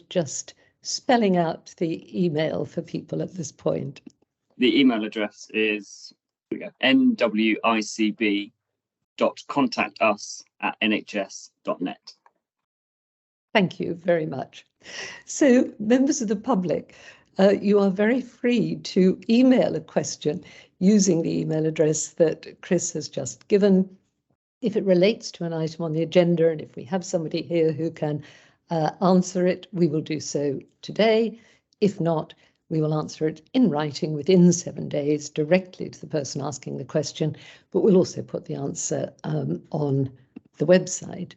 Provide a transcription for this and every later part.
just spelling out the email for people at this point? The email address is nwicb.contactus@nhs.net. Thank you very much. So, members of the public, you are very free to email a question using the email address that Chris has just given. If it relates to an item on the agenda, and if we have somebody here who can answer it, we will do so today. If not, we will answer it in writing within 7 days directly to the person asking the question, but we'll also put the answer on the website.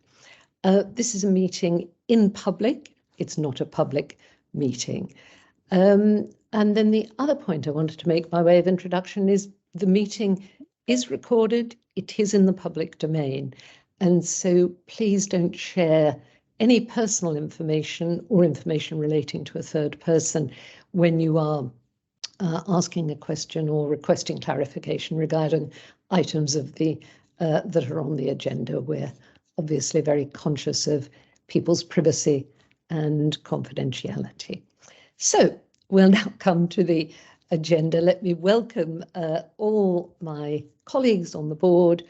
This is a meeting in public. It's not a public meeting. And then the other point I wanted to make by way of introduction is the meeting is recorded. It is in the public domain. And so please don't share any personal information or information relating to a third person when you are asking a question or requesting clarification regarding items of the that are on the agenda. We're obviously very conscious of people's privacy and confidentiality. So we'll now come to the agenda. Let me welcome all my colleagues on the board,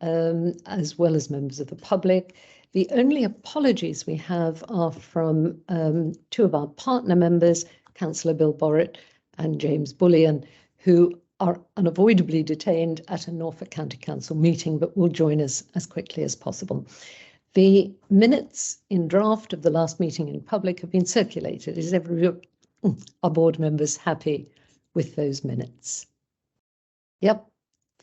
as well as members of the public. The only apologies we have are from two of our partner members, Councillor Bill Borrett and James Bullion, who are unavoidably detained at a Norfolk County Council meeting, but will join us as quickly as possible. The minutes in draft of the last meeting in public have been circulated. Is our board members happy with those minutes? Yep,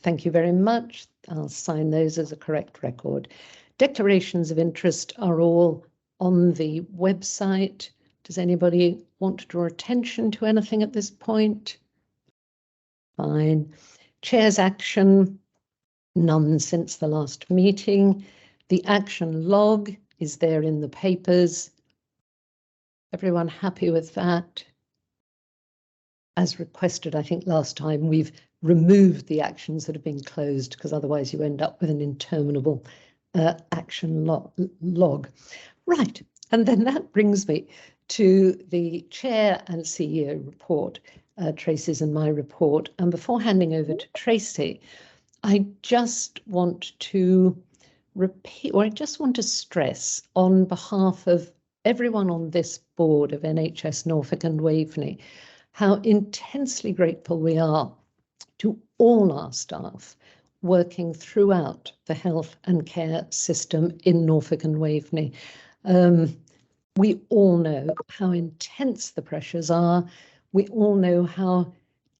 thank you very much. I'll sign those as a correct record. Declarations of interest are all on the website. Does anybody want to draw attention to anything at this point? Fine. Chair's action, none since the last meeting. The action log is there in the papers. Everyone happy with that? As requested, I think last time, we've removed the actions that have been closed because otherwise you end up with an interminable action log. Right, and then that brings me to the Chair and CEO report, Tracy's and my report. And before handing over to Tracy, I just want to repeat, or I just want to stress on behalf of everyone on this board of NHS Norfolk and Waveney, how intensely grateful we are to all our staff working throughout the health and care system in Norfolk and Waveney. We all know how intense the pressures are. We all know how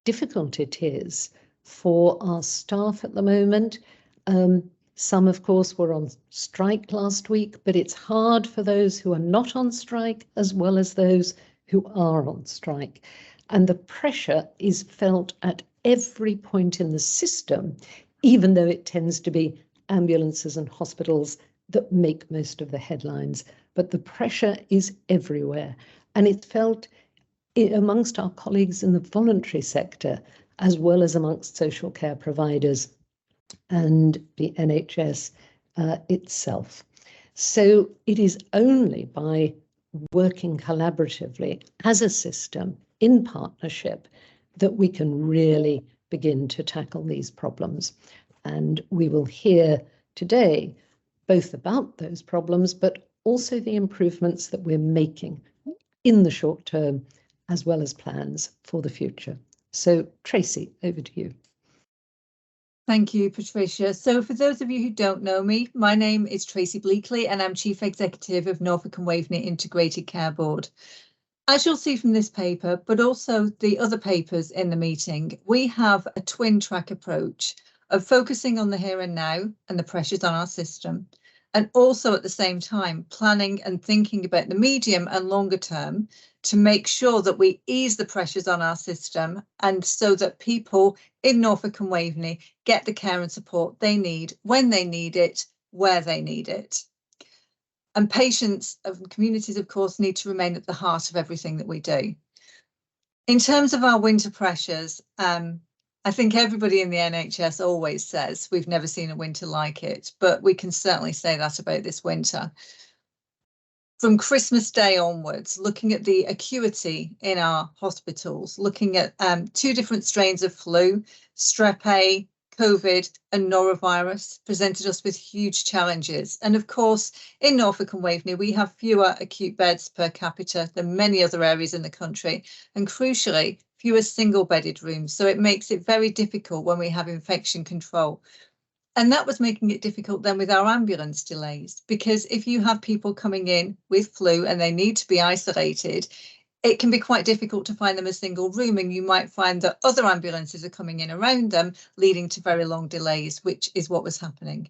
difficult it is for our staff at the moment. Some, of course, were on strike last week, but it's hard for those who are not on strike as well as those who are on strike. And the pressure is felt at every point in the system, even though it tends to be ambulances and hospitals that make most of the headlines. But the pressure is everywhere. And it's felt amongst our colleagues in the voluntary sector, as well as amongst social care providers and the NHS itself. So it is only by working collaboratively as a system in partnership that we can really begin to tackle these problems. And we will hear today both about those problems, but also the improvements that we're making in the short term, as well as plans for the future. So Tracy, over to you. Thank you, Patricia. So for those of you who don't know me, my name is Tracy Bleakley and I'm Chief Executive of Norfolk and Waveney Integrated Care Board. As you'll see from this paper, but also the other papers in the meeting, we have a twin track approach of focusing on the here and now and the pressures on our system, and also at the same time planning and thinking about the medium and longer term to make sure that we ease the pressures on our system and so that people in Norfolk and Waveney get the care and support they need when they need it, where they need it. And patients and communities, of course, need to remain at the heart of everything that we do. In terms of our winter pressures, I think everybody in the NHS always says we've never seen a winter like it, but we can certainly say that about this winter. from Christmas Day onwards, looking at the acuity in our hospitals, looking at 2 different strains of flu, strep A, COVID and norovirus presented us with huge challenges. And of course, in Norfolk and Waveney, we have fewer acute beds per capita than many other areas in the country, and crucially, fewer single-bedded rooms. So it makes it very difficult when we have infection control. And that was making it difficult then with our ambulance delays, because if you have people coming in with flu and they need to be isolated, it can be quite difficult to find them a single room, and you might find that other ambulances are coming in around them, leading to very long delays, which is what was happening.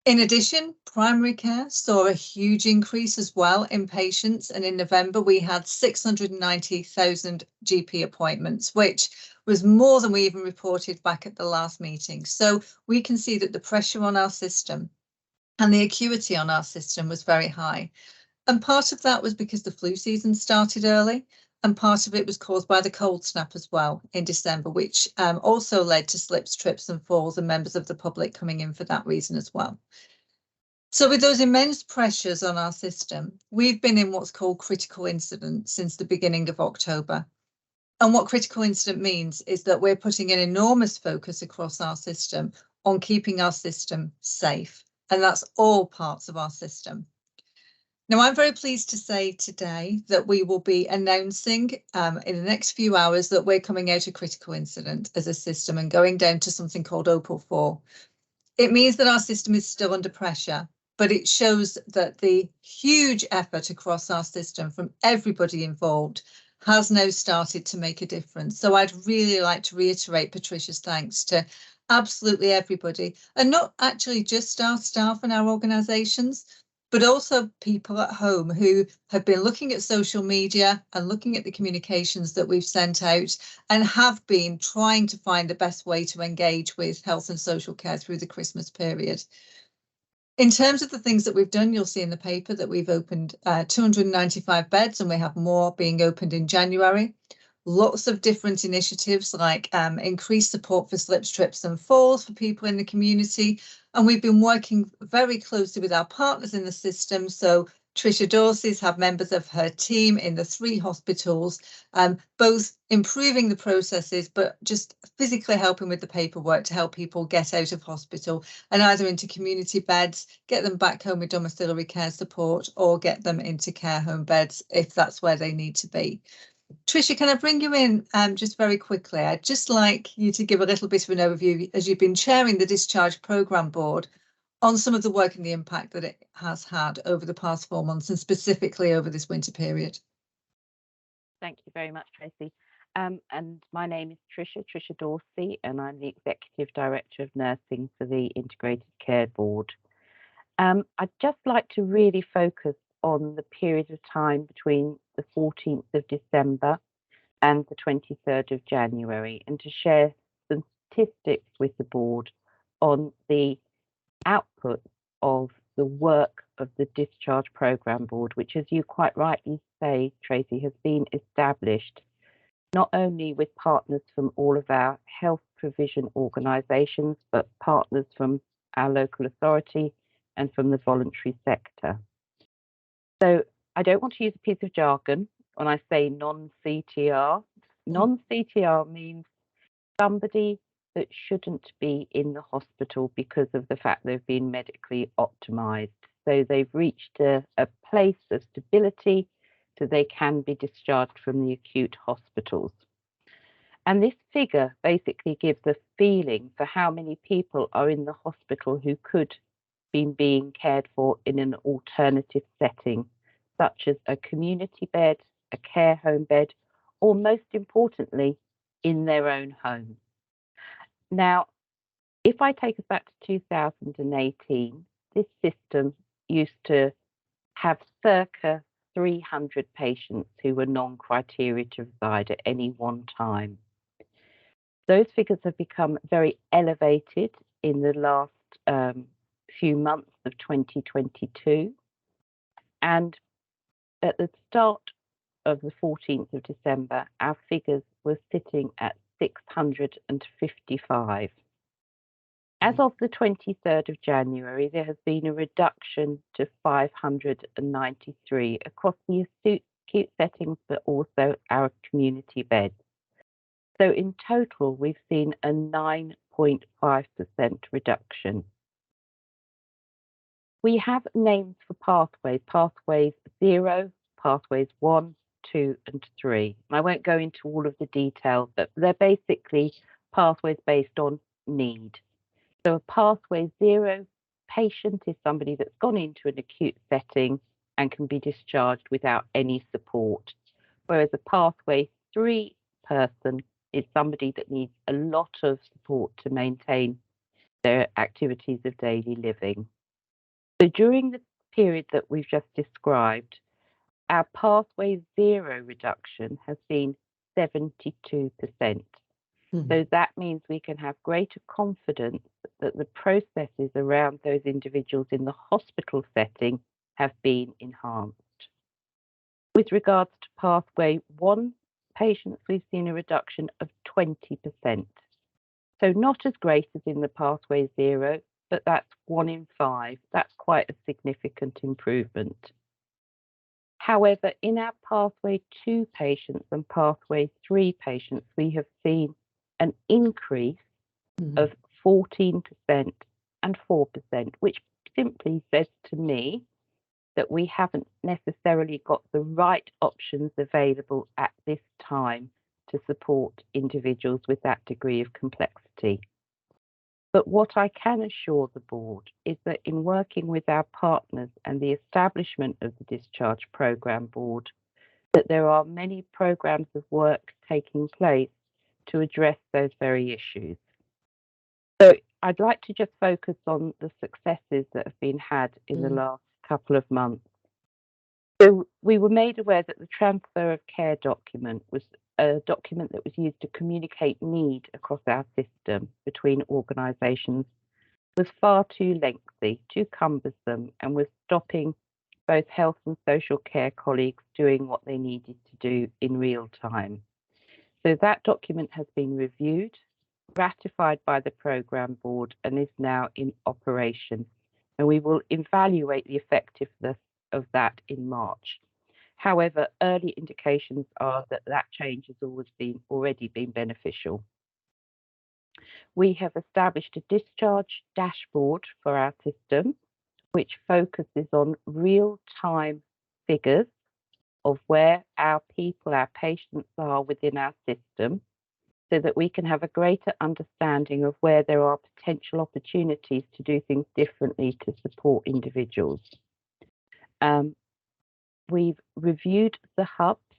In addition, primary care saw a huge increase as well in patients, and in November we had 690,000 GP appointments, which was more than we even reported back at the last meeting. So we can see that the pressure on our system and the acuity on our system was very high. And part of that was because the flu season started early, and part of it was caused by the cold snap as well in December, which also led to slips, trips and falls, and members of the public coming in for that reason as well. So with those immense pressures on our system, we've been in what's called critical incident since the beginning of October. And what critical incident means is that we're putting an enormous focus across our system on keeping our system safe. And that's all parts of our system. Now, I'm very pleased to say today that we will be announcing in the next few hours that we're coming out of critical incident as a system and going down to something called Opal 4. It means that our system is still under pressure, but it shows that the huge effort across our system from everybody involved has now started to make a difference. So I'd really like to reiterate Patricia's thanks to absolutely everybody, and not actually just our staff and our organisations, but also people at home who have been looking at social media and looking at the communications that we've sent out and have been trying to find the best way to engage with health and social care through the Christmas period. In terms of the things that we've done, you'll see in the paper that we've opened 295 beds, and we have more being opened in January. Lots of different initiatives like increased support for slips, trips and falls for people in the community. And we've been working very closely with our partners in the system. So Tricia Dorsey's have members of her team in the 3 hospitals, both improving the processes, but just physically helping with the paperwork to help people get out of hospital and either into community beds, get them back home with domiciliary care support, or get them into care home beds if that's where they need to be. Tricia, can I bring you in just very quickly? I'd just like you to give a little bit of an overview, as you've been chairing the Discharge Programme Board, on some of the work and the impact that it has had over the past 4 months and specifically over this winter period. Thank you very much, Tracy. And my name is Tricia Dorsey, and I'm the Executive Director of Nursing for the Integrated Care Board. I'd just like to really focus on the period of time between the 14th of December and the 23rd of January, and to share some statistics with the board on the output of the work of the Discharge Programme Board, which, as you quite rightly say, Tracy, has been established not only with partners from all of our health provision organisations, but partners from our local authority and from the voluntary sector. So I don't want to use a piece of jargon when I say non-CTR. Non-CTR means somebody that shouldn't be in the hospital because of the fact they've been medically optimised. So they've reached a place of stability so they can be discharged from the acute hospitals. And this figure basically gives a feeling for how many people are in the hospital who could be being cared for in an alternative setting, such as a community bed, a care home bed, or most importantly, in their own home. Now, if I take us back to 2018, this system used to have circa 300 patients who were non-criteria to reside at any one time. Those figures have become very elevated in the last few months of 2022. And at the start of the 14th of December, our figures were sitting at 655. As of the 23rd of January, there has been a reduction to 593 across the acute settings, but also our community beds. So in total, we've seen a 9.5% reduction. We have names for pathways 0, pathways 1, 2 and 3. I won't go into all of the detail, but they're basically pathways based on need. So a pathway 0 patient is somebody that's gone into an acute setting and can be discharged without any support, whereas a pathway 3 person is somebody that needs a lot of support to maintain their activities of daily living. So during the period that we've just described, our pathway 0 reduction has been 72%. So that means we can have greater confidence that the processes around those individuals in the hospital setting have been enhanced. With regards to pathway 1 patients, we've seen a reduction of 20%. So not as great as in the pathway 0, but that's 1 in 5. That's quite a significant improvement. However, in our pathway 2 patients and pathway 3 patients, we have seen an increase of 14% and 4%, which simply says to me that we haven't necessarily got the right options available at this time to support individuals with that degree of complexity. But what I can assure the board is that in working with our partners and the establishment of the Discharge Programme Board, that there are many programmes of work taking place to address those very issues. So I'd like to just focus on the successes that have been had in the last couple of months. So we were made aware that the transfer of care document was a document that was used to communicate need across our system between organisations was far too lengthy, too cumbersome, and was stopping both health and social care colleagues doing what they needed to do in real time. So that document has been reviewed, ratified by the programme board, and is now in operation. And we will evaluate the effectiveness of that in March. However, early indications are that that change has already been beneficial. We have established a discharge dashboard for our system, which focuses on real-time figures of where our people, our patients are within our system, so that we can have a greater understanding of where there are potential opportunities to do things differently to support individuals. We've reviewed the hubs,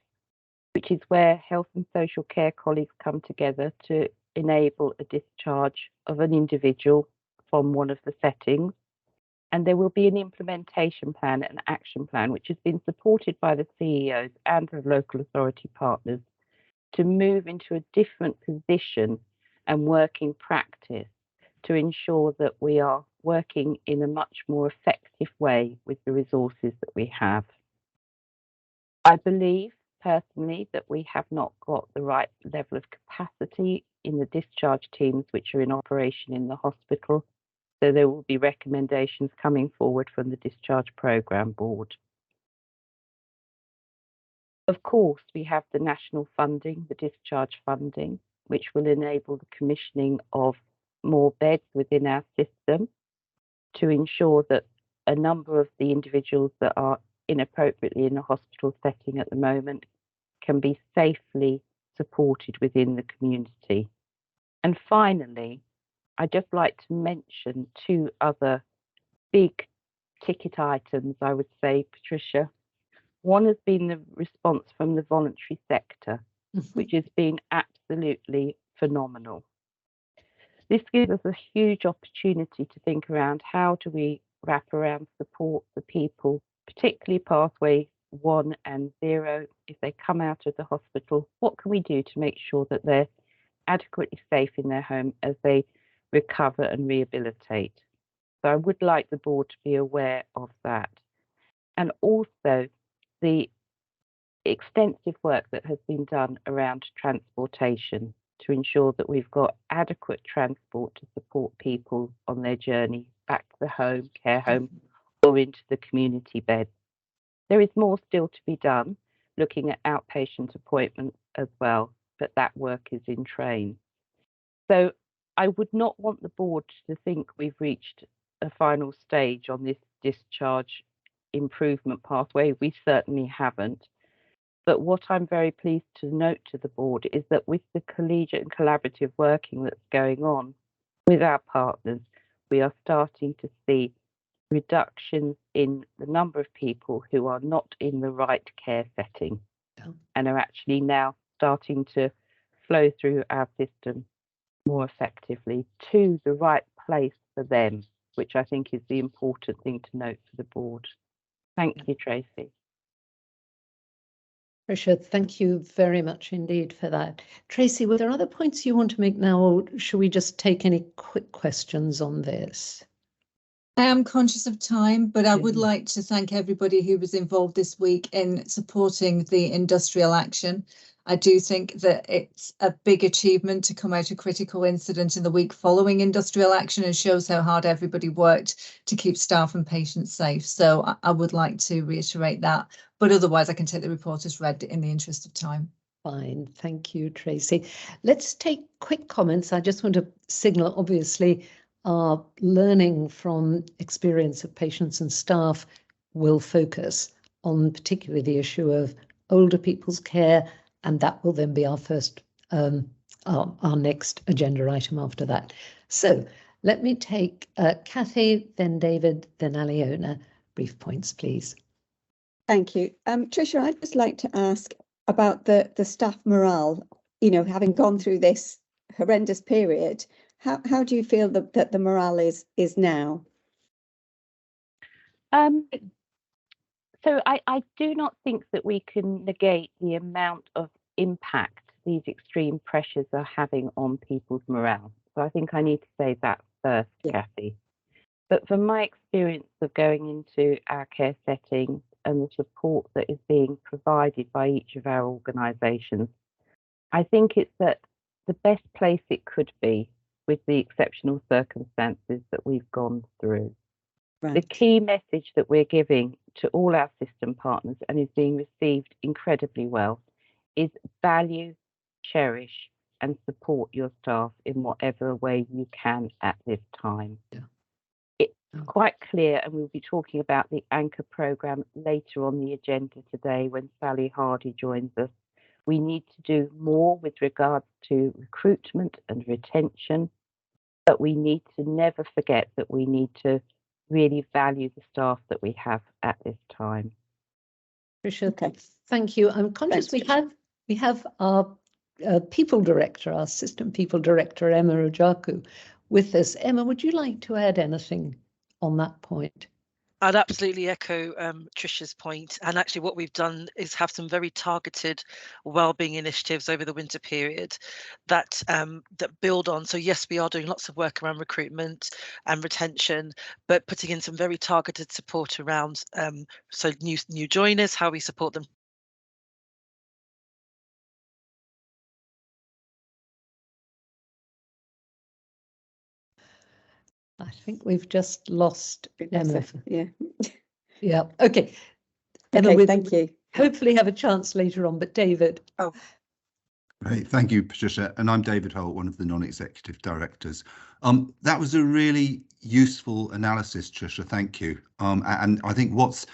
which is where health and social care colleagues come together to enable a discharge of an individual from one of the settings. And there will be an implementation plan, an action plan, which has been supported by the CEOs and the local authority partners to move into a different position and working practice to ensure that we are working in a much more effective way with the resources that we have. I believe personally that we have not got the right level of capacity in the discharge teams which are in operation in the hospital. So there will be recommendations coming forward from the Discharge Programme Board. Of course, we have the national funding, the discharge funding, which will enable the commissioning of more beds within our system to ensure that a number of the individuals that are inappropriately in a hospital setting at the moment can be safely supported within the community. And finally, I'd just like to mention 2 other big ticket items, I would say, Patricia. One has been the response from the voluntary sector, which has been absolutely phenomenal. This gives us a huge opportunity to think around how do we wrap around support for people, particularly pathway 1 and 0, if they come out of the hospital. What can we do to make sure that they're adequately safe in their home as they recover and rehabilitate? So I would like the board to be aware of that. And also the extensive work that has been done around transportation. to ensure that we've got adequate transport to support people on their journey back to the home, care home, or into the community bed. There is more still to be done, looking at outpatient appointments as well, but that work is in train. So I would not want the board to think we've reached a final stage on this discharge improvement pathway. We certainly haven't. But what I'm very pleased to note to the board is that with the collegiate and collaborative working that's going on with our partners, we are starting to see reductions in the number of people who are not in the right care setting and are actually now starting to flow through our system more effectively to the right place for them, which I think is the important thing to note for the board. Thank you, Tracy. Tricia, thank you very much indeed for that. Tracy, were there other points you want to make now, or should we just take any quick questions on this? I am conscious of time, but I would like to thank everybody who was involved this week in supporting the industrial action. I do think that it's a big achievement to come out of critical incident in the week following industrial action, and shows how hard everybody worked to keep staff and patients safe. So I would like to reiterate that, but otherwise I can take the report as read in the interest of time. Fine, thank you, Tracy. Let's take quick comments. I just want to signal, obviously, our learning from experience of patients and staff will focus on particularly the issue of older people's care, and that will then be our first, our next agenda item after that. So let me take Kathy, then David, then Aliona. Brief points, please. Thank you. Tricia, I'd just like to ask about the staff morale, you know, having gone through this horrendous period. How do you feel that the morale is now? So I do not think that we can negate the amount of impact these extreme pressures are having on people's morale. So I think I need to say that first, Kathy. But from my experience of going into our care setting and the support that is being provided by each of our organisations, I think it's at the best place it could be with the exceptional circumstances that we've gone through. Right. The key message that we're giving to all our system partners, and is being received incredibly well, is value, cherish, and support your staff in whatever way you can at this time. Yeah. It's quite clear, and we'll be talking about the Anchor programme later on the agenda today when Sally Hardy joins us. We need to do more with regards to recruitment and retention, but we need to never forget that we need to really value the staff that we have at this time. Tricia, thank you. I'm conscious we have our people director, our assistant people director, Emma Ojaku, with us. Emma, would you like to add anything on that point? I'd absolutely echo Tricia's point. And actually what we've done is have some very targeted wellbeing initiatives over the winter period that that build on. So yes, we are doing lots of work around recruitment and retention, but putting in some very targeted support around so new joiners, how we support them. I think we've just lost Emma. Yeah. Yeah. Okay. Emma, okay, thank you. Hopefully have a chance later on, but David. Oh. Great. Thank you, Patricia. And I'm David Holt, one of the non-executive directors. That was a really useful analysis, Tricia. Thank you. And I think what's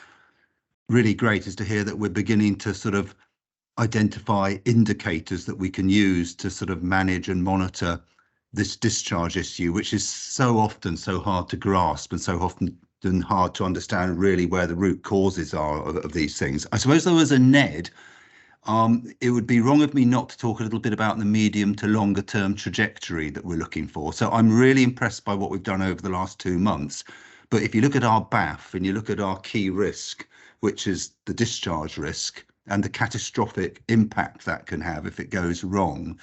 really great is to hear that we're beginning to sort of identify indicators that we can use to sort of manage and monitor this discharge issue, which is so often so hard to grasp and so often hard to understand really where the root causes are of these things. I suppose though as a NED, it would be wrong of me not to talk a little bit about the medium to longer term trajectory that we're looking for. So I'm really impressed by what we've done over the last 2 months. But if you look at our BAF and you look at our key risk, which is the discharge risk and the catastrophic impact that can have if it goes wrong,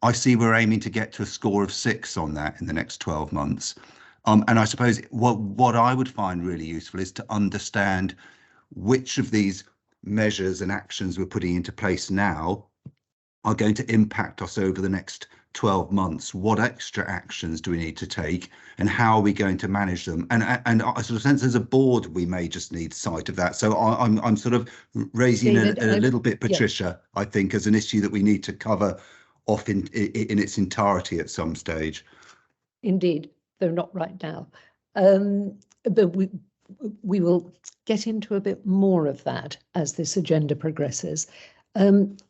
I see we're aiming to get to a score of 6 on that in the next 12 months. And I suppose what I would find really useful is to understand which of these measures and actions we're putting into place now are going to impact us over the next 12 months. What extra actions do we need to take, and how are we going to manage them? And I sort of sense as a board we may just need sight of that. So I'm sort of raising David, a little bit, Patricia, I think, as an issue that we need to cover off in its entirety at some stage. Indeed, though not right now. But we will get into a bit more of that as this agenda progresses.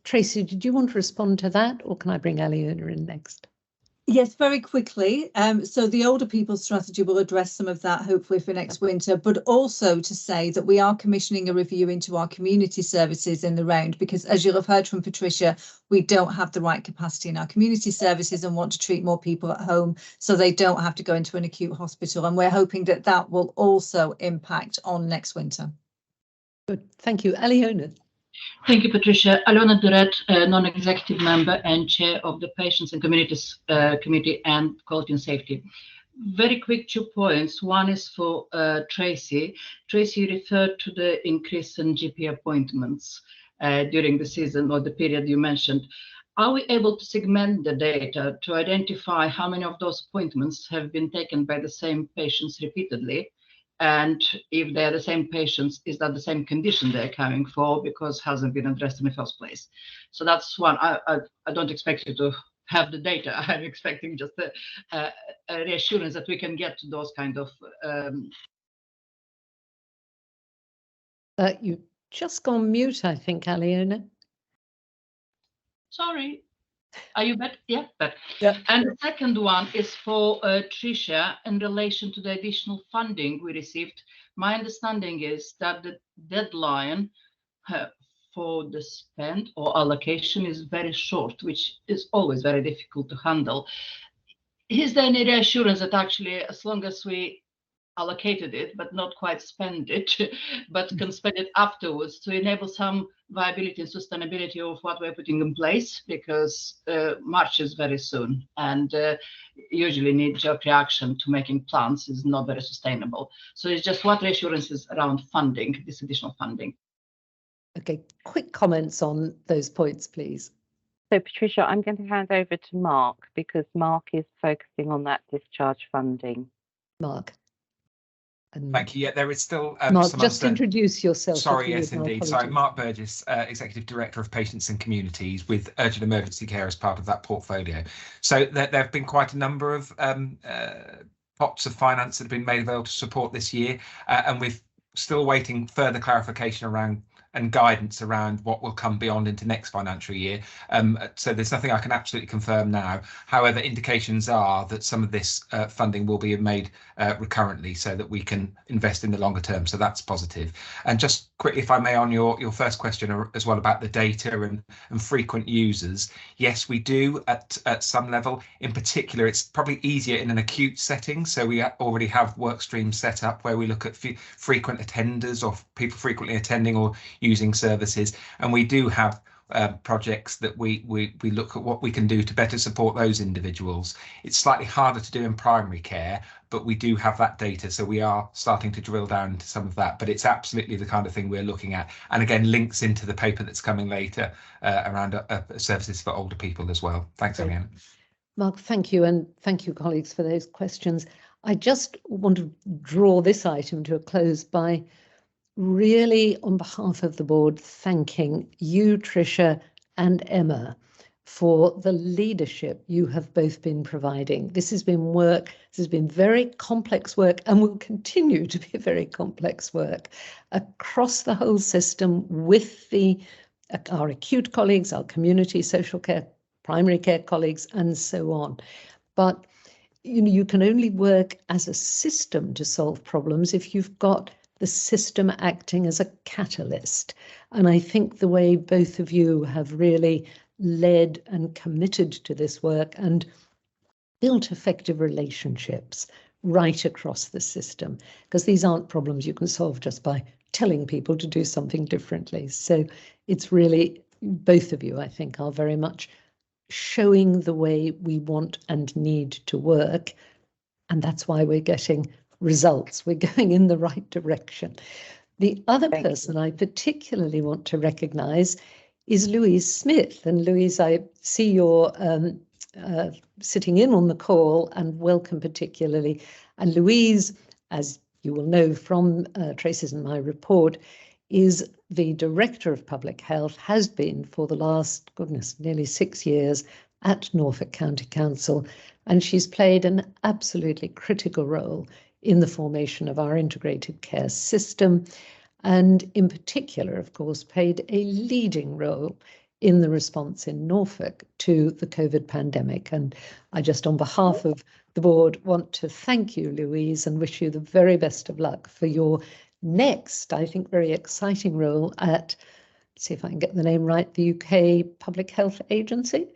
Tracy, did you want to respond to that, or can I bring Aliona in next? Yes, very quickly. So the older people strategy will address some of that hopefully for next winter, but also to say that we are commissioning a review into our community services in the round, because as you'll have heard from Patricia, we don't have the right capacity in our community services and want to treat more people at home so they don't have to go into an acute hospital. And we're hoping that that will also impact on next winter. Good, thank you. Aliona. Thank you, Patricia. Alona Duret, non-executive member and chair of the Patients and Communities Committee and Quality and Safety. Very quick 2 points. One is for Tracy. Tracy referred to the increase in GP appointments during the season or the period you mentioned. Are we able to segment the data to identify how many of those appointments have been taken by the same patients repeatedly? And if they're the same patients, is that the same condition they're coming for because hasn't been addressed in the first place? So that's one. I don't expect you to have the data. I'm expecting just a reassurance that we can get to those kind of. You just gone mute, I think, Aliona. Sorry. Are you better? Yeah, better. Yeah. And the second one is for Tricia in relation to the additional funding we received. My understanding is that the deadline for the spend or allocation is very short, which is always very difficult to handle. Is there any reassurance that actually, as long as we allocated it, but not quite spend it, but can spend it afterwards to enable some viability and sustainability of what we're putting in place, because March is very soon, and usually knee-jerk reaction to making plans is not very sustainable. So it's just what reassurances around funding, this additional funding. Okay, quick comments on those points, please. So Patricia, I'm going to hand over to Mark, because Mark is focusing on that discharge funding. Mark. Thank you. Yeah, there is still Mark, some just introduce yourself. Sorry, yes, indeed. Sorry, Mark Burgess, Executive Director of Patients and Communities with Urgent Emergency Care as part of that portfolio. So there have been quite a number of pots of finance that have been made available to support this year, and we're still awaiting further clarification around and guidance around what will come beyond into next financial year. So there's nothing I can absolutely confirm now. However, indications are that some of this funding will be made recurrently so that we can invest in the longer term. So that's positive. And just quickly, if I may, on your first question as well about the data and frequent users. Yes, we do at some level. In particular, it's probably easier in an acute setting. So we already have work streams set up where we look at frequent attenders or people frequently attending or using services, and we do have projects that we look at what we can do to better support those individuals. It's slightly harder to do in primary care, but we do have that data, so we are starting to drill down into some of that. But it's absolutely the kind of thing we're looking at, and again links into the paper that's coming later around services for older people as well. Thanks, Ariane. Mark, thank you, and thank you, colleagues, for those questions. I just want to draw this item to a close by really, on behalf of the board, thanking you, Tricia and Emma, for the leadership you have both been providing. This has been work, this has been very complex work, and will continue to be very complex work across the whole system with our acute colleagues, our community social care, primary care colleagues, and so on. But you can only work as a system to solve problems if you've got the system acting as a catalyst. And I think the way both of you have really led and committed to this work and built effective relationships right across the system, because these aren't problems you can solve just by telling people to do something differently. So it's really, both of you, I think, are very much showing the way we want and need to work. And that's why we're getting results. We're going in the right direction. The other person I particularly want to recognise is Louise Smith. And Louise, I see you're sitting in on the call, and welcome particularly. And Louise, as you will know from Tracy's and my report, is the Director of Public Health, has been for the last, goodness, nearly 6 years at Norfolk County Council, and she's played an absolutely critical role in the formation of our integrated care system, and in particular, of course, played a leading role in the response in Norfolk to the COVID pandemic. And I just, on behalf of the board, want to thank you, Louise, and wish you the very best of luck for your next, I think, very exciting role at, see if I can get the name right, the UK Public Health Agency.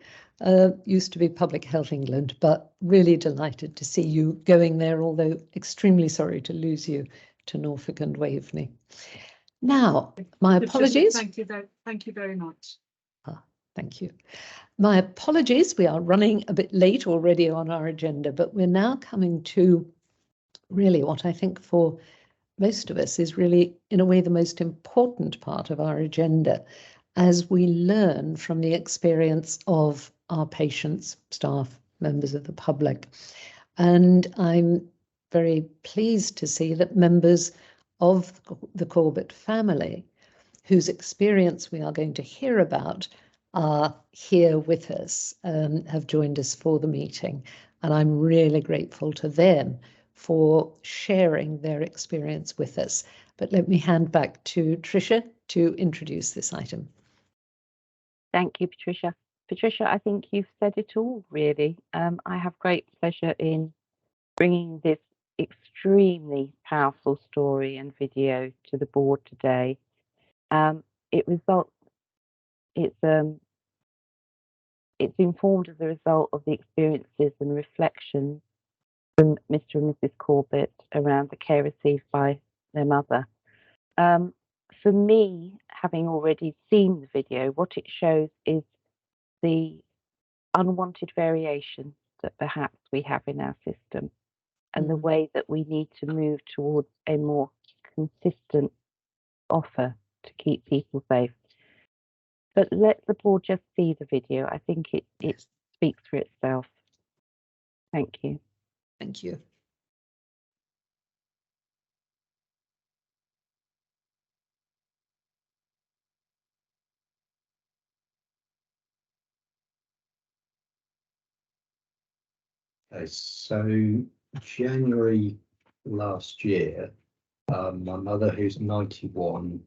Used to be Public Health England, but really delighted to see you going there, although extremely sorry to lose you to Norfolk and Waveney. Now, my apologies. Thank you very much. Thank you. My apologies, we are running a bit late already on our agenda, but we're now coming to really what I think for most of us is really, in a way, the most important part of our agenda as we learn from the experience of our patients, staff, members of the public. And I'm very pleased to see that members of the Corbett family, whose experience we are going to hear about, are here with us, have joined us for the meeting. And I'm really grateful to them for sharing their experience with us. But let me hand back to Tricia to introduce this item. Thank you, Patricia. Patricia, I think you've said it all, really. I have great pleasure in bringing this extremely powerful story and video to the board today. It's informed as a result of the experiences and reflections from Mr. and Mrs. Corbett around the care received by their mother. For me, having already seen the video, what it shows is the unwanted variation that perhaps we have in our system, and the way that we need to move towards a more consistent offer to keep people safe. But let the board just see the video. I think it speaks for itself. Thank you. Thank you. Okay, so January last year, my mother, who's 91,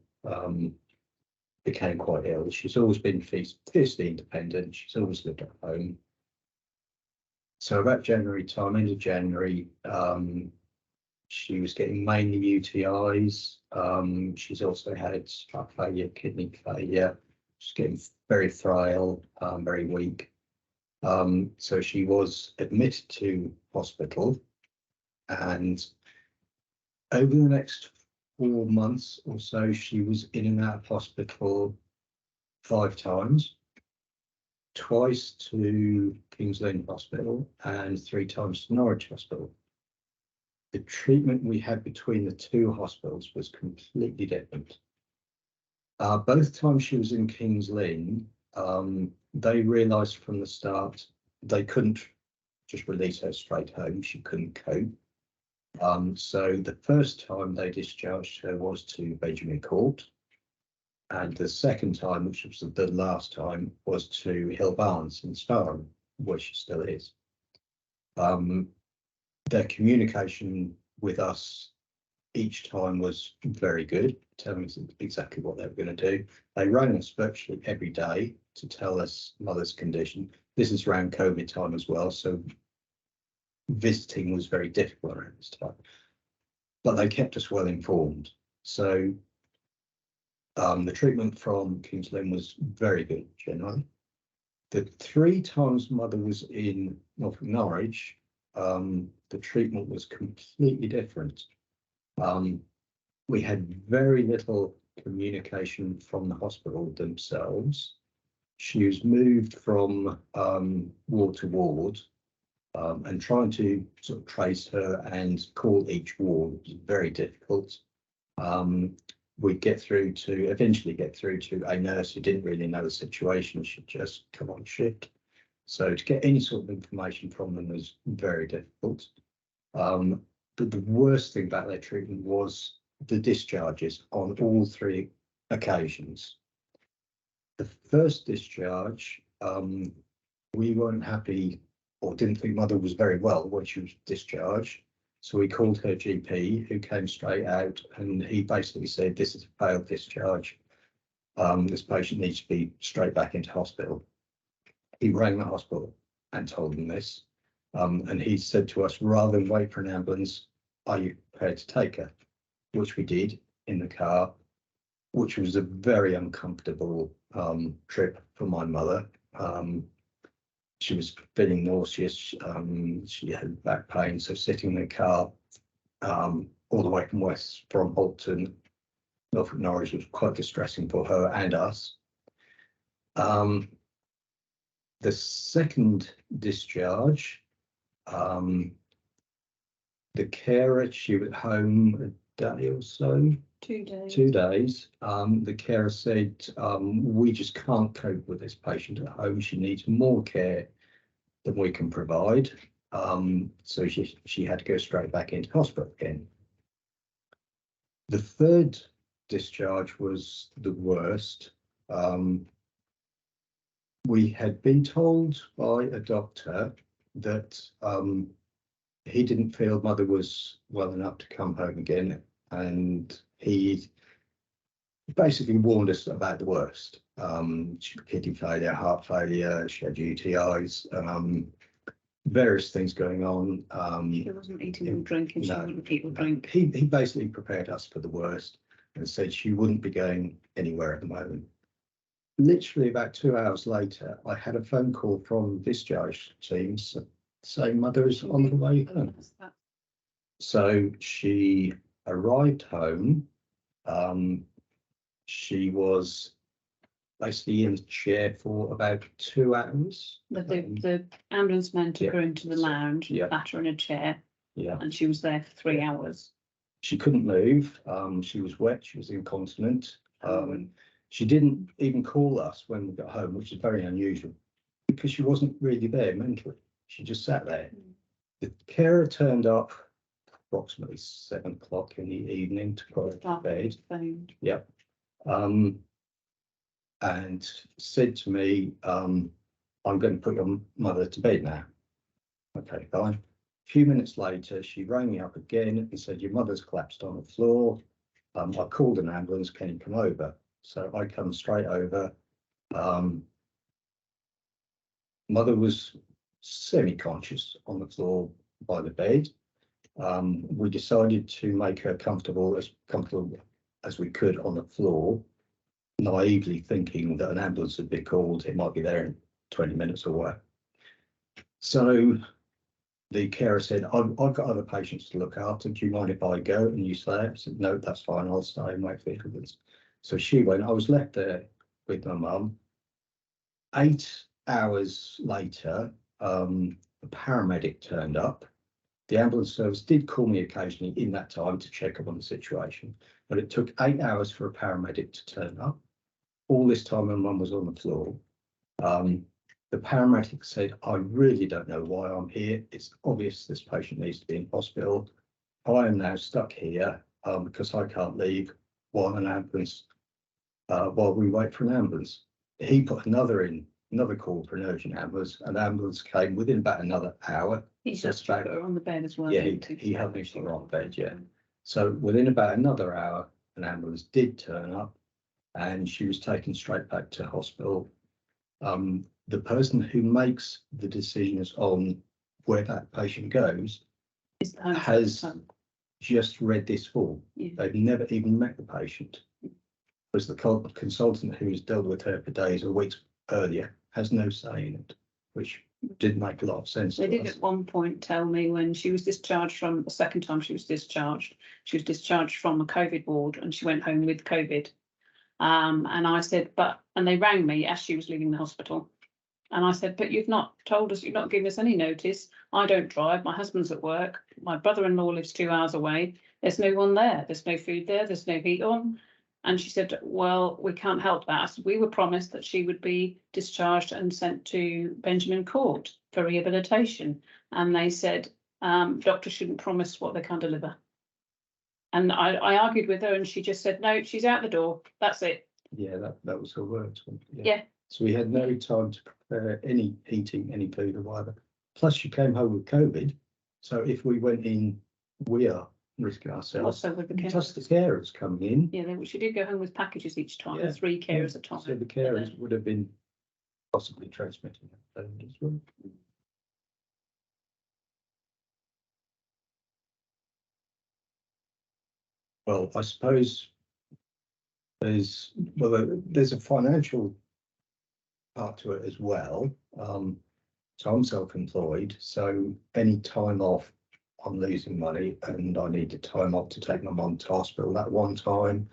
became quite ill. She's always been fiercely independent. She's always lived at home. So about January time, end of January, she was getting mainly UTIs. She's also had heart failure, kidney failure. She's getting very frail, very weak. So she was admitted to hospital, and over the next 4 months or so, she was in and out of hospital 5 times, twice to King's Lynn Hospital and 3 times to Norwich Hospital. The treatment we had between the 2 hospitals was completely different. Both times she was in King's Lynn, they realised from the start they couldn't just release her straight home. She couldn't cope. So the first time they discharged her was to Benjamin Court, and the second time, which was the last time, was to Hill Barnes in Sparham, where she still is. Their communication with us each time was very good, telling us exactly what they were going to do. They rang us virtually every day to tell us mother's condition. This is around COVID time as well, so visiting was very difficult around this time. But they kept us well informed. So the treatment from King's Lynn was very good generally. The 3 times mother was in Norfolk Norwich, the treatment was completely different. We had very little communication from the hospital themselves. She was moved from ward to ward, and trying to sort of trace her and call each ward was very difficult. we'd eventually get through to a nurse who didn't really know the situation. She'd just come on shift. So to get any sort of information from them was very difficult. But the worst thing about their treatment was the discharges on all 3 occasions. The first discharge, we weren't happy or didn't think mother was very well when she was discharged. So we called her GP, who came straight out, and he basically said, this is a failed discharge. This patient needs to be straight back into hospital. He rang the hospital and told them this. And he said to us, rather than wait for an ambulance, are you prepared to take her? Which we did in the car, which was a very uncomfortable trip for my mother. She was feeling nauseous. She had back pain, so sitting in the car all the way from Holt to Norfolk Norwich was quite distressing for her and us. The second discharge, the carer, she was at home a day or so. 2 days. 2 days. The carer said, we just can't cope with this patient at home. She needs more care than we can provide. So she had to go straight back into hospital again. The third discharge was the worst. We had been told by a doctor that he didn't feel mother was well enough to come home again, and he basically warned us about the worst. She had kidney failure, heart failure, she had UTIs, various things going on. She wasn't eating or drinking, she wouldn't eat or drink. He basically prepared us for the worst and said she wouldn't be going anywhere at the moment. Literally about 2 hours later, I had a phone call from discharge teams saying mother is on the way home. So she arrived home. She was basically in the chair for about 2 hours. The ambulance men took her into the lounge, sat her in a chair, and she was there for 3 hours. She couldn't move. She was wet. She was incontinent. She didn't even call us when we got home, which is very unusual because she wasn't really there mentally. She just sat there. The carer turned up approximately 7 o'clock in the evening to put her to bed. Yep. And said to me, I'm going to put your mother to bed now. Okay, fine. A few minutes later, she rang me up again and said, your mother's collapsed on the floor. I called an ambulance, can you come over? So I come straight over. Mother was semi-conscious on the floor by the bed. We decided to make her comfortable as we could on the floor, naively thinking that an ambulance would be called. It might be there in 20 minutes or whatever. So the carer said, I've got other patients to look after. Do you mind if I go and you stay? I said, no, that's fine. I'll stay and wait for the ambulance. So she went. I was left there with my mum. 8 hours later, a paramedic turned up. The ambulance service did call me occasionally in that time to check up on the situation, but it took 8 hours for a paramedic to turn up. All this time, my mum was on the floor. The paramedic said, I really don't know why I'm here. It's obvious this patient needs to be in hospital. I am now stuck here because I can't leave while we wait for an ambulance. He put another call for an urgent ambulance. An ambulance came within about another hour. He just put her on the bed as well. Yeah, he helped me put her on bed, yeah. So within about another hour, an ambulance did turn up and she was taken straight back to hospital. The person who makes the decisions on where that patient goes has just read this form. Yeah. They've never even met the patient. Whereas the consultant who has dealt with her for days or weeks earlier has no say in it, which did make a lot of sense. They did at one point tell me when she was discharged from the second time she was discharged from a COVID ward and she went home with COVID. And I said, and they rang me as she was leaving the hospital. And I said, but you've not told us, you've not given us any notice. I don't drive. My husband's at work. My brother-in-law lives 2 hours away. There's no one there. There's no food there. There's no heat on. And she said, well, we can't help that. I said, we were promised that she would be discharged and sent to Benjamin Court for rehabilitation. And they said, doctors shouldn't promise what they can't deliver. And I argued with her and she just said, no, she's out the door. That's it. Yeah, that was her words. Yeah. So we had no time to prepare any heating, any food or whatever. Plus she came home with COVID. So if we went in, we are risking ourselves. Also with the Plus the carers coming in. Yeah, she did go home with packages each time, Yeah. 3 carers a time. So the carers would have been possibly transmitting that as well. Well, I suppose there's a financial part to it as well. So I'm self-employed, so any time off, I'm losing money, and I needed time off to take my mum to hospital that one time.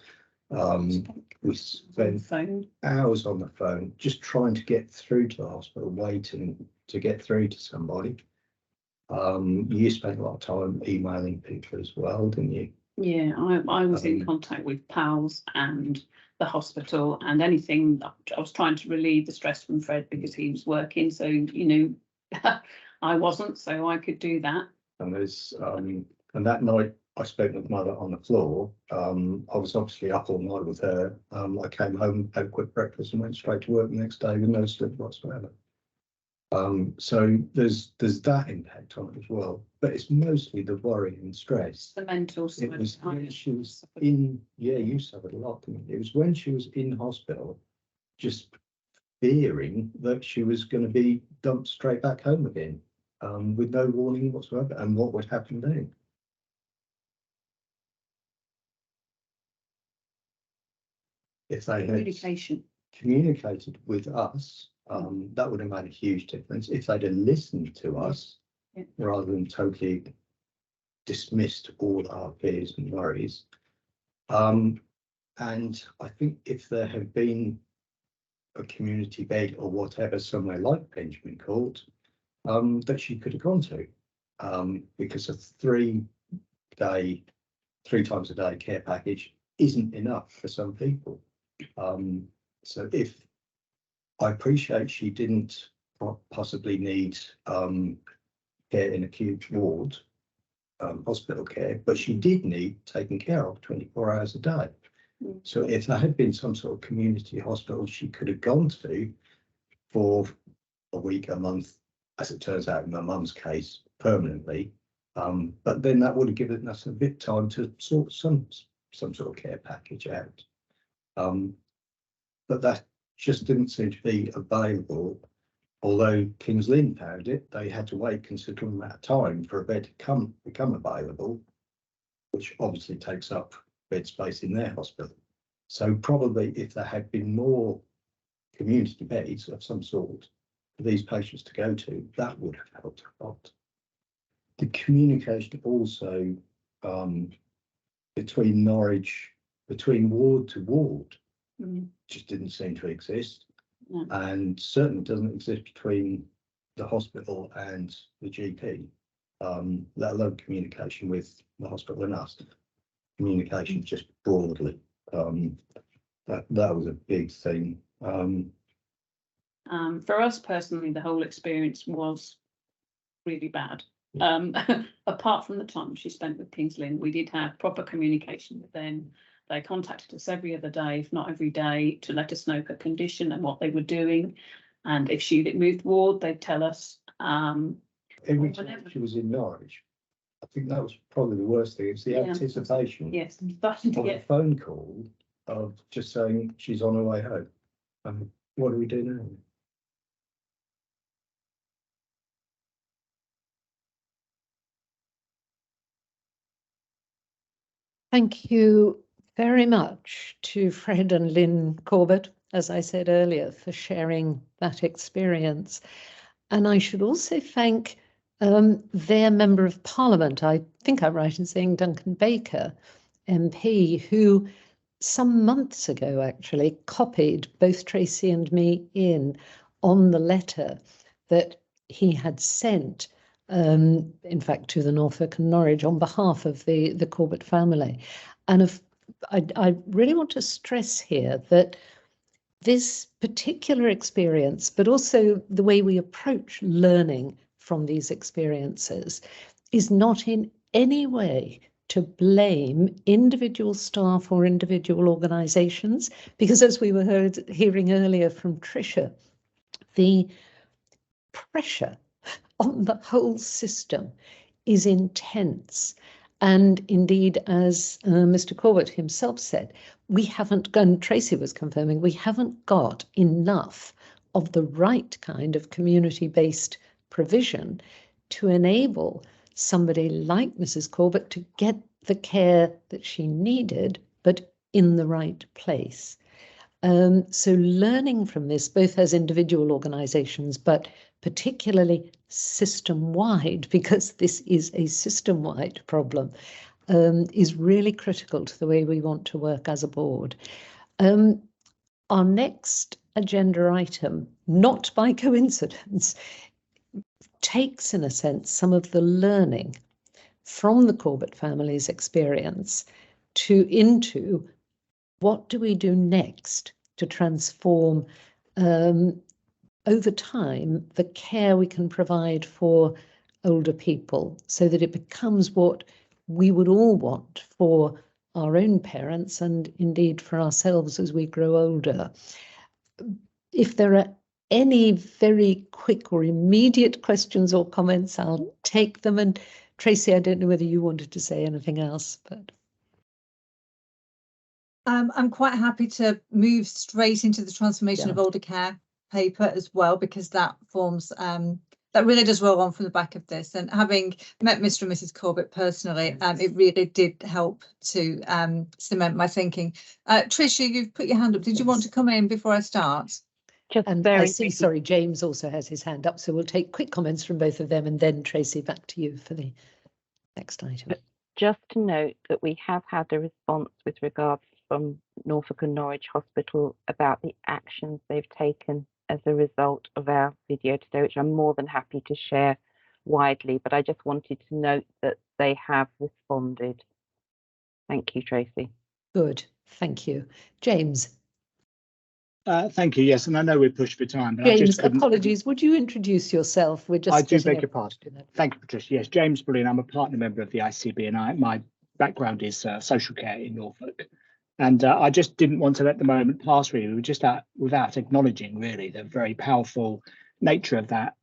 We spent hours on the phone just trying to get through to the hospital, waiting to get through to somebody. You spent a lot of time emailing people as well, didn't you? Yeah, I was in contact with PALS and the hospital and anything. I was trying to relieve the stress from Fred because he was working, so you know, I wasn't, so I could do that. And there's and that night I spoke with Mother on the floor. I was obviously up all night with her. I came home, had a quick breakfast, and went straight to work the next day with no sleep whatsoever. So there's that impact on it as well, but it's mostly the worry and stress. The mental side. It was when she was in, yeah, you suffered a lot, didn't you? It was when she was in hospital, just fearing that she was going to be dumped straight back home again, with no warning whatsoever, and what would happen then. If they had communicated with us, that would have made a huge difference. If they'd have listened to us, rather than totally dismissed all our fears and worries. And I think if there had been a community bed or whatever somewhere like Benjamin Court, that she could have gone to, because a 3 times a day care package isn't enough for some people. So if I appreciate she didn't possibly need care in acute ward, hospital care, but she did need taken care of 24 hours a day. So if there had been some sort of community hospital she could have gone to for a week, a month, as it turns out in my mum's case, permanently, but then that would have given us a bit of time to sort some sort of care package out. But that just didn't seem to be available. Although King's Lynn found it, they had to wait a considerable amount of time for a bed to become available, which obviously takes up bed space in their hospital. So probably if there had been more community beds of some sort for these patients to go to, that would have helped a lot. The communication also between Norwich, between ward to ward, just didn't seem to exist. And certainly doesn't exist between the hospital and the GP, let alone communication with the hospital and us. Communication just broadly, that was a big thing. For us personally, the whole experience was really bad. Apart from the time she spent with King's Lynn, we did have proper communication with them. They contacted us every other day, if not every day, to let us know her condition and what they were doing. And if she moved ward, they'd tell us. Every time she was in Norwich, I think that was probably the worst thing. It's the anticipation. Yes, starting to get a phone call of just saying she's on her way home. What do we do now? Thank you very much to Fred and Lynn Corbett, as I said earlier, for sharing that experience. And I should also thank their Member of Parliament, I think I'm right in saying Duncan Baker, MP, who some months ago actually copied both Tracy and me in on the letter that he had sent, in fact, to the Norfolk and Norwich on behalf of the Corbett family. And of I really want to stress here that this particular experience, but also the way we approach learning from these experiences, is not in any way to blame individual staff or individual organisations, because as we were hearing earlier from Tricia, the pressure on the whole system is intense. And indeed, as Mr. Corbett himself said, we haven't, and Tracy was confirming, we haven't got enough of the right kind of community-based provision to enable somebody like Mrs. Corbett to get the care that she needed, but in the right place. So learning from this, both as individual organisations, but particularly system-wide, because this is a system-wide problem, is really critical to the way we want to work as a board. Our next agenda item, not by coincidence, takes, in a sense, some of the learning from the Corbett family's experience into what do we do next to transform over time the care we can provide for older people, so that it becomes what we would all want for our own parents and indeed for ourselves as we grow older. If there are any very quick or immediate questions or comments, I'll take them. And Tracy, I don't know whether you wanted to say anything else, but I'm quite happy to move straight into the transformation of older care paper as well, because that forms that really does roll on from the back of this. And having met Mr. and Mrs. Corbett personally, it really did help to cement my thinking. Tricia, you've put your hand up. Did you want to come in before I start? And I see, sorry, James also has his hand up, so we'll take quick comments from both of them, and then Tracy, back to you for the next item. Just to note that we have had a response with regards from Norfolk and Norwich Hospital about the actions they've taken as a result of our video today, which I'm more than happy to share widely, but I just wanted to note that they have responded. Thank you, Tracy. Good, thank you. James. Thank you. Yes, and I know we're pushed for time, but James, I just apologies. Would you introduce yourself? We're just. I do beg your pardon. Thank you, Patricia. Yes, James Bullion. I'm a partner member of the ICB, and my background is social care in Norfolk. And I just didn't want to let the moment pass, really. We were just without acknowledging, really, the very powerful nature of that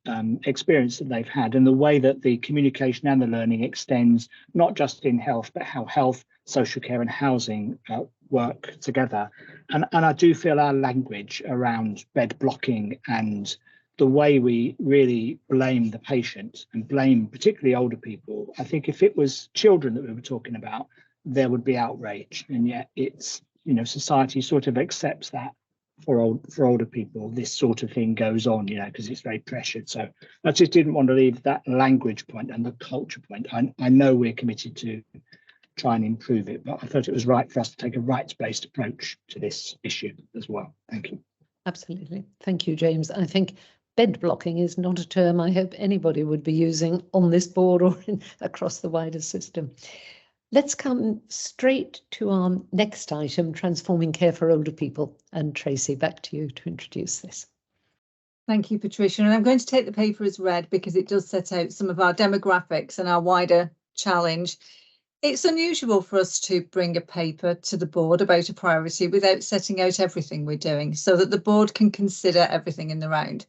experience that they've had, and the way that the communication and the learning extends, not just in health, but how health, social care and housing work together. And I do feel our language around bed blocking and the way we really blame the patient and blame particularly older people. I think if it was children that we were talking about, there would be outrage, and yet it's, you know, society sort of accepts that for older people this sort of thing goes on, you know, because it's very pressured. So I just didn't want to leave that language point and the culture point. I know we're committed to try and improve it, but I thought it was right for us to take a rights-based approach to this issue as well. Thank you. Absolutely. Thank you, James. I think bed blocking is not a term I hope anybody would be using on this board or across the wider system. Let's come straight to our next item, transforming care for older people. And Tracy, back to you to introduce this. Thank you, Patricia. And I'm going to take the paper as read because it does set out some of our demographics and our wider challenge. It's unusual for us to bring a paper to the board about a priority without setting out everything we're doing so that the board can consider everything in the round.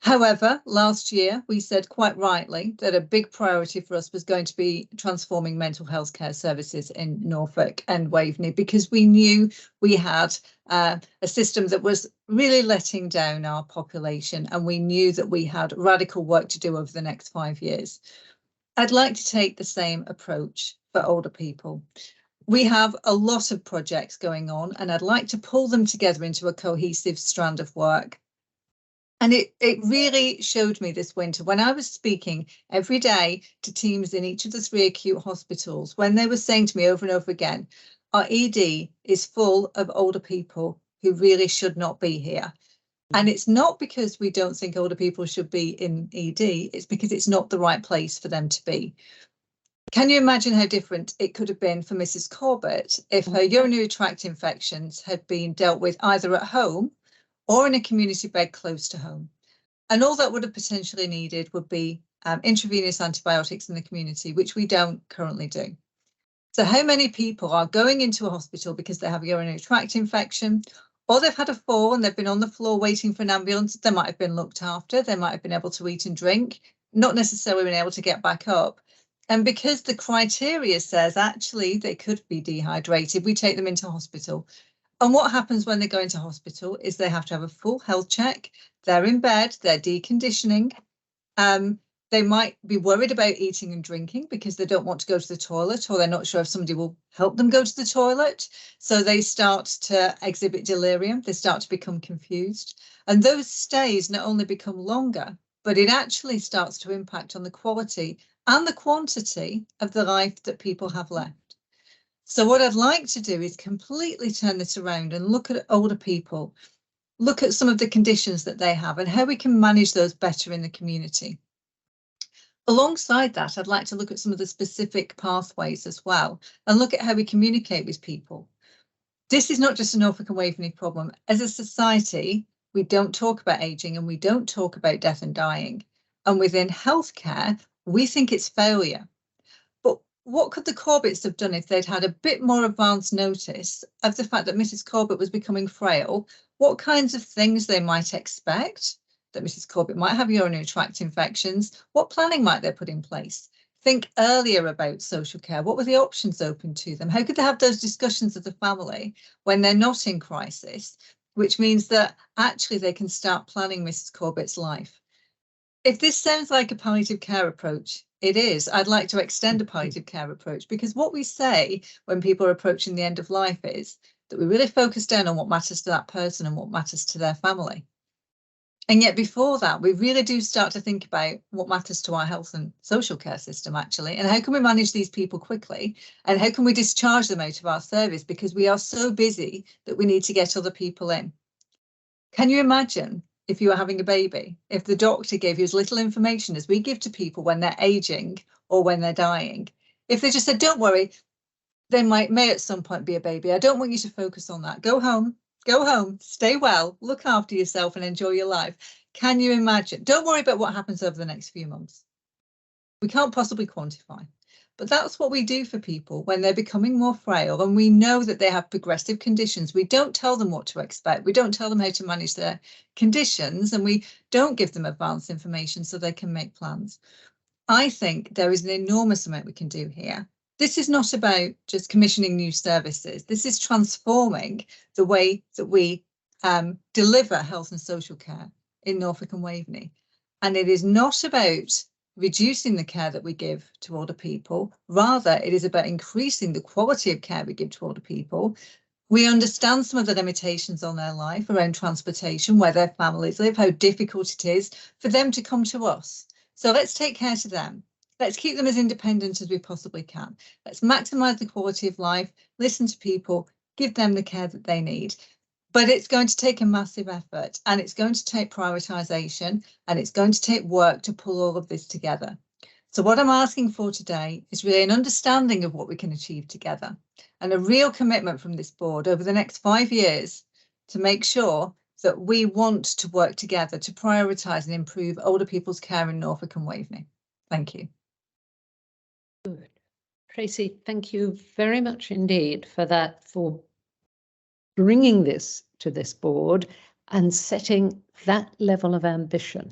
However, last year we said quite rightly that a big priority for us was going to be transforming mental health care services in Norfolk and Waveney, because we knew we had a system that was really letting down our population, and we knew that we had radical work to do over the next 5 years. I'd like to take the same approach for older people. We have a lot of projects going on, and I'd like to pull them together into a cohesive strand of work. And it really showed me this winter when I was speaking every day to teams in each of the 3 acute hospitals, when they were saying to me over and over again, our ED is full of older people who really should not be here. And it's not because we don't think older people should be in ED, it's because it's not the right place for them to be. Can you imagine how different it could have been for Mrs. Corbett if her urinary tract infections had been dealt with either at home or in a community bed close to home? And all that would have potentially needed would be intravenous antibiotics in the community, which we don't currently do. So how many people are going into a hospital because they have a urinary tract infection, or they've had a fall and they've been on the floor waiting for an ambulance? They might have been looked after, they might have been able to eat and drink, not necessarily been able to get back up. And because the criteria says actually they could be dehydrated, we take them into hospital. And what happens when they go into hospital is they have to have a full health check. They're in bed, they're deconditioning. They might be worried about eating and drinking because they don't want to go to the toilet, or they're not sure if somebody will help them go to the toilet. So they start to exhibit delirium, they start to become confused. And those stays not only become longer, but it actually starts to impact on the quality and the quantity of the life that people have left. So what I'd like to do is completely turn this around and look at older people, look at some of the conditions that they have and how we can manage those better in the community. Alongside that, I'd like to look at some of the specific pathways as well and look at how we communicate with people. This is not just a Norfolk and Waveney problem. As a society, we don't talk about ageing and we don't talk about death and dying. And within healthcare, we think it's failure. But what could the Corbetts have done if they'd had a bit more advance notice of the fact that Mrs. Corbett was becoming frail? What kinds of things they might expect? That Mrs. Corbett might have urinary tract infections. What planning might they put in place? Think earlier about social care. What were the options open to them? How could they have those discussions as a family when they're not in crisis, which means that actually they can start planning Mrs. Corbett's life? If this sounds like a palliative care approach, it is. I'd like to extend a palliative care approach, because what we say when people are approaching the end of life is that we really focus down on what matters to that person and what matters to their family. And yet before that, we really do start to think about what matters to our health and social care system, actually, and how can we manage these people quickly, and how can we discharge them out of our service because we are so busy that we need to get other people in. Can you imagine if you were having a baby, if the doctor gave you as little information as we give to people when they're aging or when they're dying? If they just said, don't worry, they may at some point be a baby. I don't want you to focus on that. Go home, stay well, look after yourself and enjoy your life. Can you imagine? Don't worry about what happens over the next few months. We can't possibly quantify, but that's what we do for people when they're becoming more frail and we know that they have progressive conditions. We don't tell them what to expect. We don't tell them how to manage their conditions, and we don't give them advanced information so they can make plans. I think there is an enormous amount we can do here. This is not about just commissioning new services. This is transforming the way that we deliver health and social care in Norfolk and Waveney. And it is not about reducing the care that we give to older people. Rather, it is about increasing the quality of care we give to older people. We understand some of the limitations on their life around transportation, where their families live, how difficult it is for them to come to us. So let's take care to them. Let's keep them as independent as we possibly can. Let's maximise the quality of life, listen to people, give them the care that they need. But it's going to take a massive effort, and it's going to take prioritisation, and it's going to take work to pull all of this together. So what I'm asking for today is really an understanding of what we can achieve together and a real commitment from this board over the next 5 years to make sure that we want to work together to prioritise and improve older people's care in Norfolk and Waveney. Thank you. Good. Tracy, thank you very much indeed for that, for bringing this to this board and setting that level of ambition,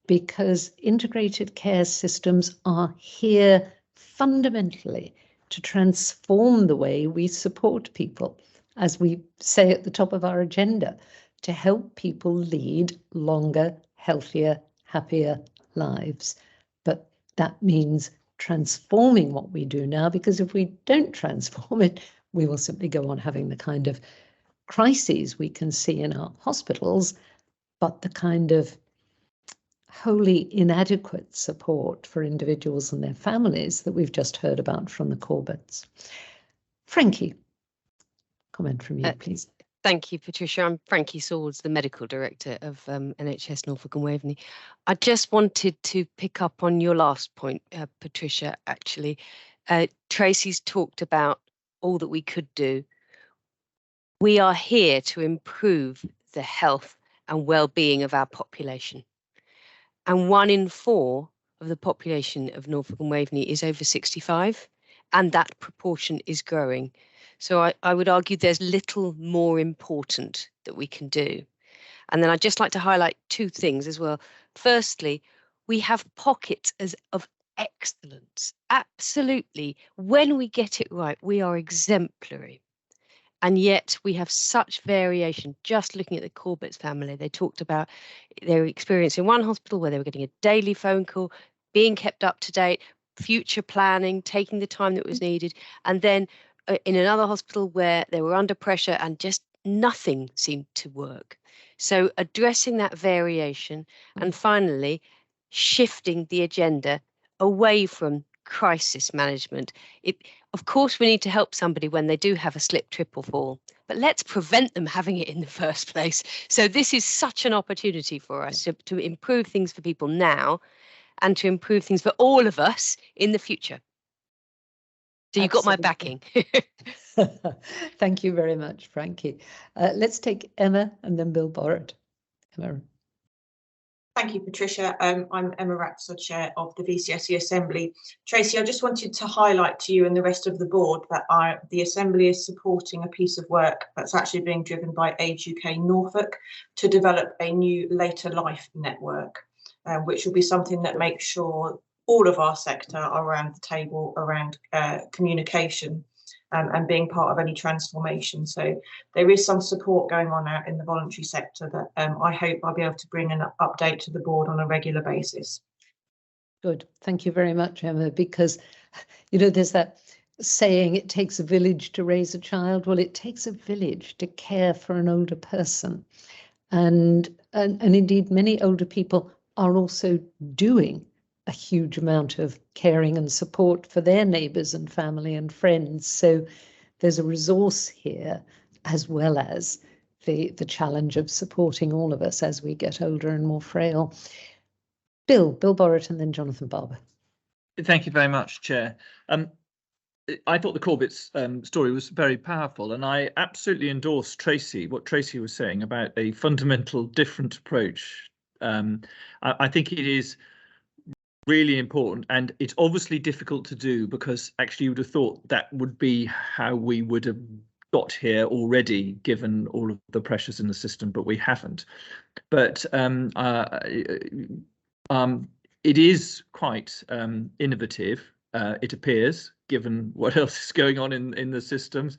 because integrated care systems are here fundamentally to transform the way we support people, as we say at the top of our agenda, to help people lead longer, healthier, happier lives. But that means transforming what we do now, because if we don't transform it, we will simply go on having the kind of crises we can see in our hospitals, but the kind of wholly inadequate support for individuals and their families that we've just heard about from the Corbetts. Frankie, comment from you, please. Thank you, Patricia. I'm Frankie Swords, the Medical Director of NHS Norfolk and Waveney. I just wanted to pick up on your last point, Patricia, actually. Tracy's talked about all that we could do. We are here to improve the health and well-being of our population. And 1 in 4 of the population of Norfolk and Waveney is over 65, and that proportion is growing. So I would argue there's little more important that we can do. And then I'd just like to highlight 2 things as well. Firstly, we have pockets of excellence. Absolutely. When we get it right, we are exemplary. And yet we have such variation. Just looking at the Corbett's family, they talked about their experience in one hospital where they were getting a daily phone call, being kept up to date, future planning, taking the time that was needed. And then in another hospital where they were under pressure and just nothing seemed to work. So addressing that variation, and finally, shifting the agenda away from crisis management. Of course, we need to help somebody when they do have a slip, trip or fall, but let's prevent them having it in the first place. So this is such an opportunity for us to improve things for people now and to improve things for all of us in the future. So you got my backing. Thank you very much, Frankie. Let's take Emma and then Bill Borrett. Emma. Thank you, Patricia. I'm Emma Ratzer, Chair of the VCSE Assembly. Tracy, I just wanted to highlight to you and the rest of the board that the Assembly is supporting a piece of work that's actually being driven by Age UK Norfolk to develop a new later life network, which will be something that makes sure all of our sector are around the table around communication and being part of any transformation. So there is some support going on out in the voluntary sector that I hope I'll be able to bring an update to the board on a regular basis. Good. Thank you very much, Emma, because, you know, there's that saying, it takes a village to raise a child. Well, it takes a village to care for an older person. And indeed, many older people are also doing a huge amount of caring and support for their neighbours and family and friends. So there's a resource here, as well as the challenge of supporting all of us as we get older and more frail. Bill Borrett and then Jonathan Barber. Thank you very much, Chair. I thought the Corbett's story was very powerful, and I absolutely endorse what Tracy was saying about a fundamental different approach. I think it is really important, and it's obviously difficult to do because actually you would have thought that would be how we would have got here already, given all of the pressures in the system, but we haven't. But it is quite innovative, it appears, given what else is going on in the systems.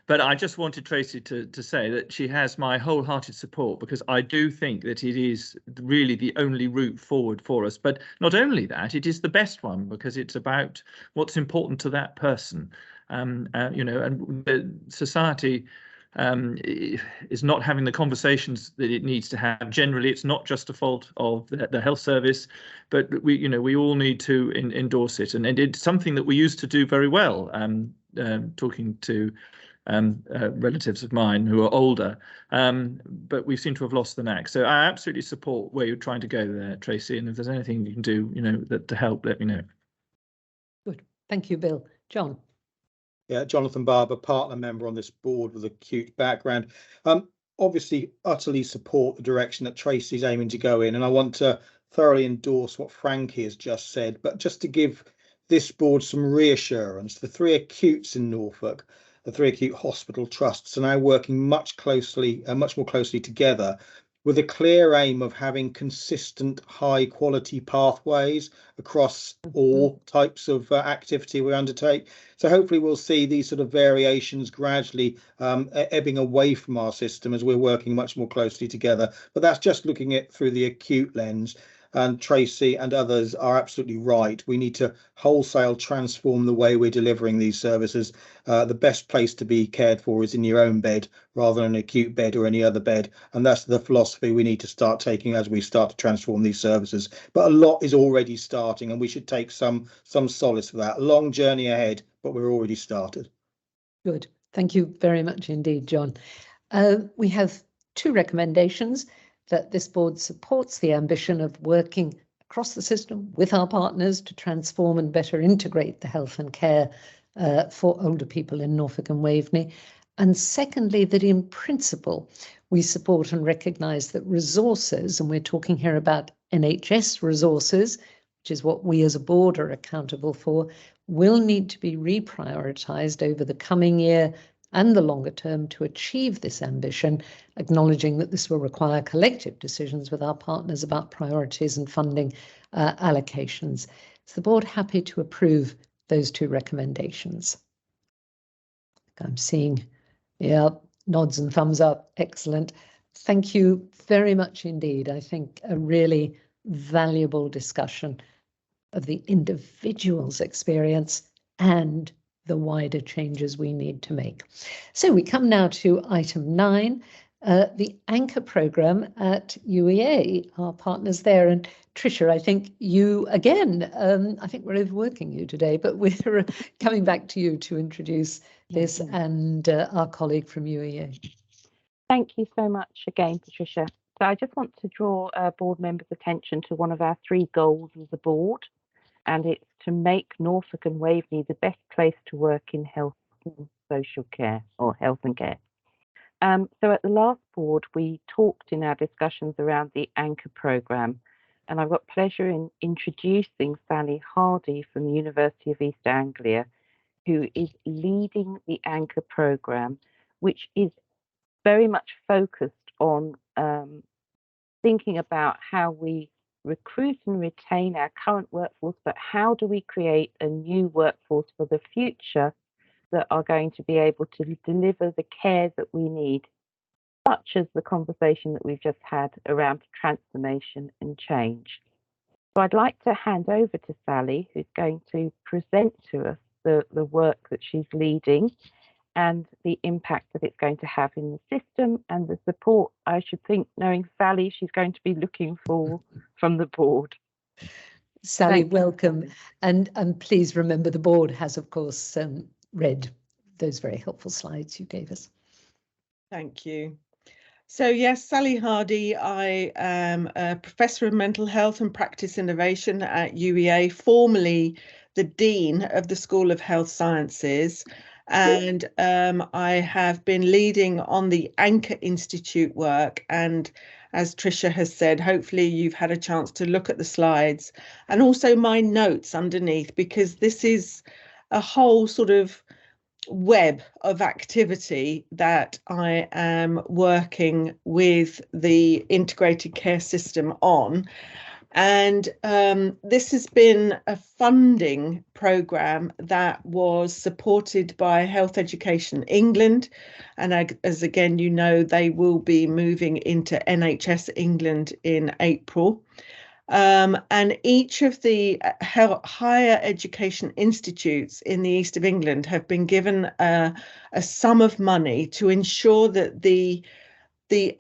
But I just wanted Tracy to say that she has my wholehearted support, because I do think that it is really the only route forward for us. But not only that, it is the best one, because it's about what's important to that person. You know, and the society is not having the conversations that it needs to have. Generally, it's not just a fault of the health service, but we all need to endorse it. And it's something that we used to do very well. Talking to relatives of mine who are older, but we seem to have lost the knack. So I absolutely support where you're trying to go there, Tracy. And if there's anything you can do, to help, let me know. Good, thank you, Bill. John. Yeah, Jonathan Barber, partner member on this board with acute background. Obviously, utterly support the direction that Tracy's aiming to go in, and I want to thoroughly endorse what Frankie has just said. But just to give this board some reassurance, the 3 acutes in Norfolk, the 3 acute hospital trusts, are now working much more closely together, with a clear aim of having consistent high quality pathways across all types of activity we undertake. So hopefully we'll see these sort of variations gradually ebbing away from our system as we're working much more closely together. But that's just looking at through the acute lens. And Tracy and others are absolutely right. We need to wholesale transform the way we're delivering these services. The best place to be cared for is in your own bed rather than an acute bed or any other bed. And that's the philosophy we need to start taking as we start to transform these services. But a lot is already starting, and we should take some solace for that. A long journey ahead, but we're already started. Good. Thank you very much indeed, John. We have 2 recommendations: that this board supports the ambition of working across the system with our partners to transform and better integrate the health and care for older people in Norfolk and Waveney. And secondly, that in principle, we support and recognise that resources, and we're talking here about NHS resources, which is what we as a board are accountable for, will need to be reprioritised over the coming year and the longer term to achieve this ambition, acknowledging that this will require collective decisions with our partners about priorities and funding allocations. Is the board happy to approve those two recommendations? I'm seeing, yeah, nods and thumbs up. Excellent. Thank you very much indeed. I think a really valuable discussion of the individual's experience and the wider changes we need to make. So we come now to item 9, the anchor programme at UEA, our partners there. And Tricia, I think you, again, I think we're overworking you today, but we're coming back to you to introduce this and our colleague from UEA. Thank you so much again, Patricia. So I just want to draw board members' attention to one of our 3 goals as a board, and it's to make Norfolk and Waveney the best place to work in health and social care, or health and care. So at the last board, we talked in our discussions around the anchor programme, and I've got pleasure in introducing Sally Hardy from the University of East Anglia, who is leading the anchor programme, which is very much focused on thinking about how we recruit and retain our current workforce, but how do we create a new workforce for the future that are going to be able to deliver the care that we need, such as the conversation that we've just had around transformation and change. So I'd like to hand over to Sally, who's going to present to us the work that she's leading and the impact that it's going to have in the system and the support, I should think, knowing Sally, she's going to be looking for from the board. Sally, welcome. And please remember the board has, of course, read those very helpful slides you gave us. Thank you. So yes, Sally Hardy, I am a Professor of Mental Health and Practice Innovation at UEA, formerly the Dean of the School of Health Sciences. And I have been leading on the Anchor Institute work. And as Tricia has said, hopefully you've had a chance to look at the slides and also my notes underneath, because this is a whole sort of web of activity that I am working with the integrated care system on. And this has been a funding programme that was supported by Health Education England. And as again, you know, they will be moving into NHS England in April. And each of the higher education institutes in the east of England have been given a sum of money to ensure that the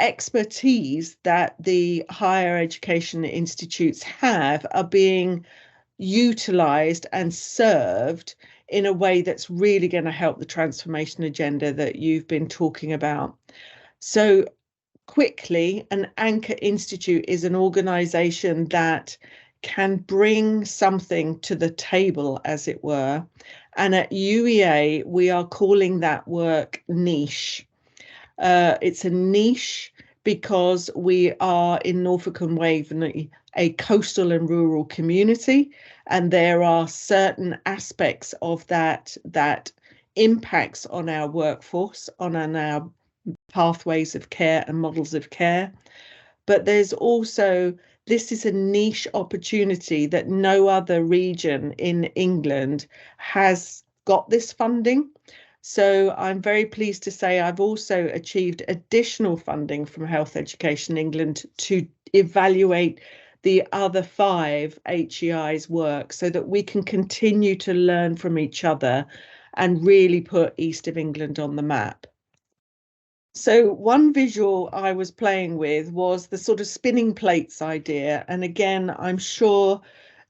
expertise that the higher education institutes have are being utilised and served in a way that's really going to help the transformation agenda that you've been talking about. So quickly, an Anchor Institute is an organisation that can bring something to the table, as it were. And at UEA, we are calling that work niche. It's a niche because we are in Norfolk and Waveney, a coastal and rural community, and there are certain aspects of that impacts on our workforce, on our pathways of care and models of care. But there's also, this is a niche opportunity that no other region in England has got this funding. So I'm very pleased to say I've also achieved additional funding from Health Education England to evaluate the other 5 HEI's work so that we can continue to learn from each other and really put East of England on the map. So one visual I was playing with was the sort of spinning plates idea. And again, I'm sure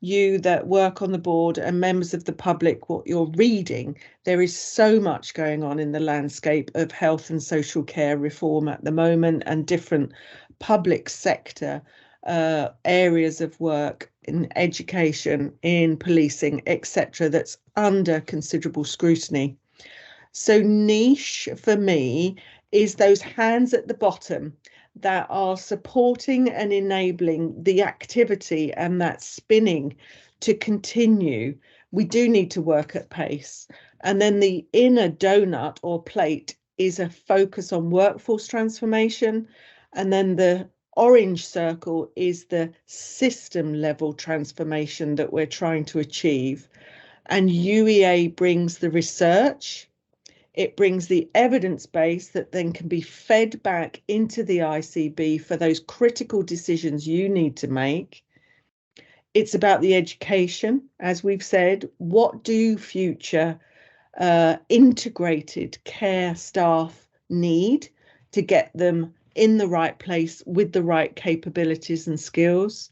you that work on the board and members of the public, what you're reading, there is so much going on in the landscape of health and social care reform at the moment, and different public sector areas of work in education, in policing, etc., that's under considerable scrutiny. So niche for me is those hands at the bottom that are supporting and enabling the activity and that spinning to continue. We do need to work at pace. And then the inner donut or plate is a focus on workforce transformation. And then the orange circle is the system level transformation that we're trying to achieve. And UEA brings the research. It brings the evidence base that then can be fed back into the ICB for those critical decisions you need to make. It's about the education, as we've said. What do future integrated care staff need to get them in the right place with the right capabilities and skills?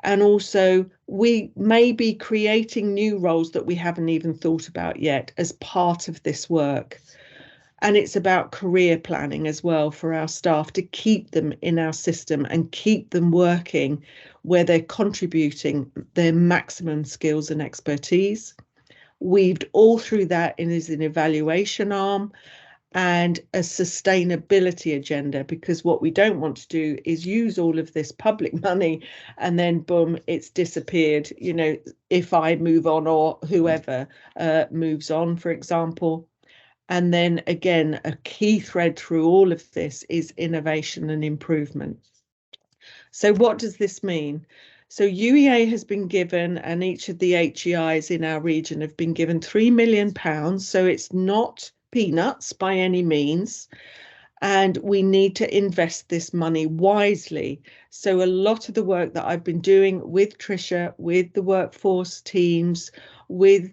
And also, we may be creating new roles that we haven't even thought about yet as part of this work. And it's about career planning as well for our staff to keep them in our system and keep them working where they're contributing their maximum skills and expertise. Weaved all through that is an evaluation arm and a sustainability agenda, because what we don't want to do is use all of this public money and then boom, it's disappeared, you know, if I move on or whoever moves on, for example. And then again, a key thread through all of this is innovation and improvement. So what does this mean? So UEA has been given, and each of the HEIs in our region have been given £3 million. So it's not peanuts by any means. And we need to invest this money wisely. So a lot of the work that I've been doing with Tricia, with the workforce teams, with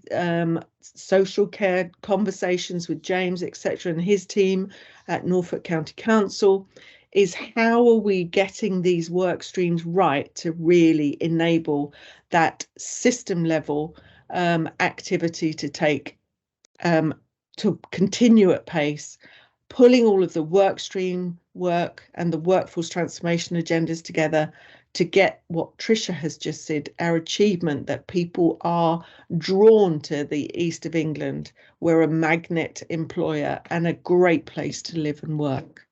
social care conversations with James, etc., and his team at Norfolk County Council, is how are we getting these work streams right to really enable that system level activity to take to continue at pace, pulling all of the work stream work and the workforce transformation agendas together to get what Tricia has just said, our achievement that people are drawn to the East of England. We're a magnet employer and a great place to live and work.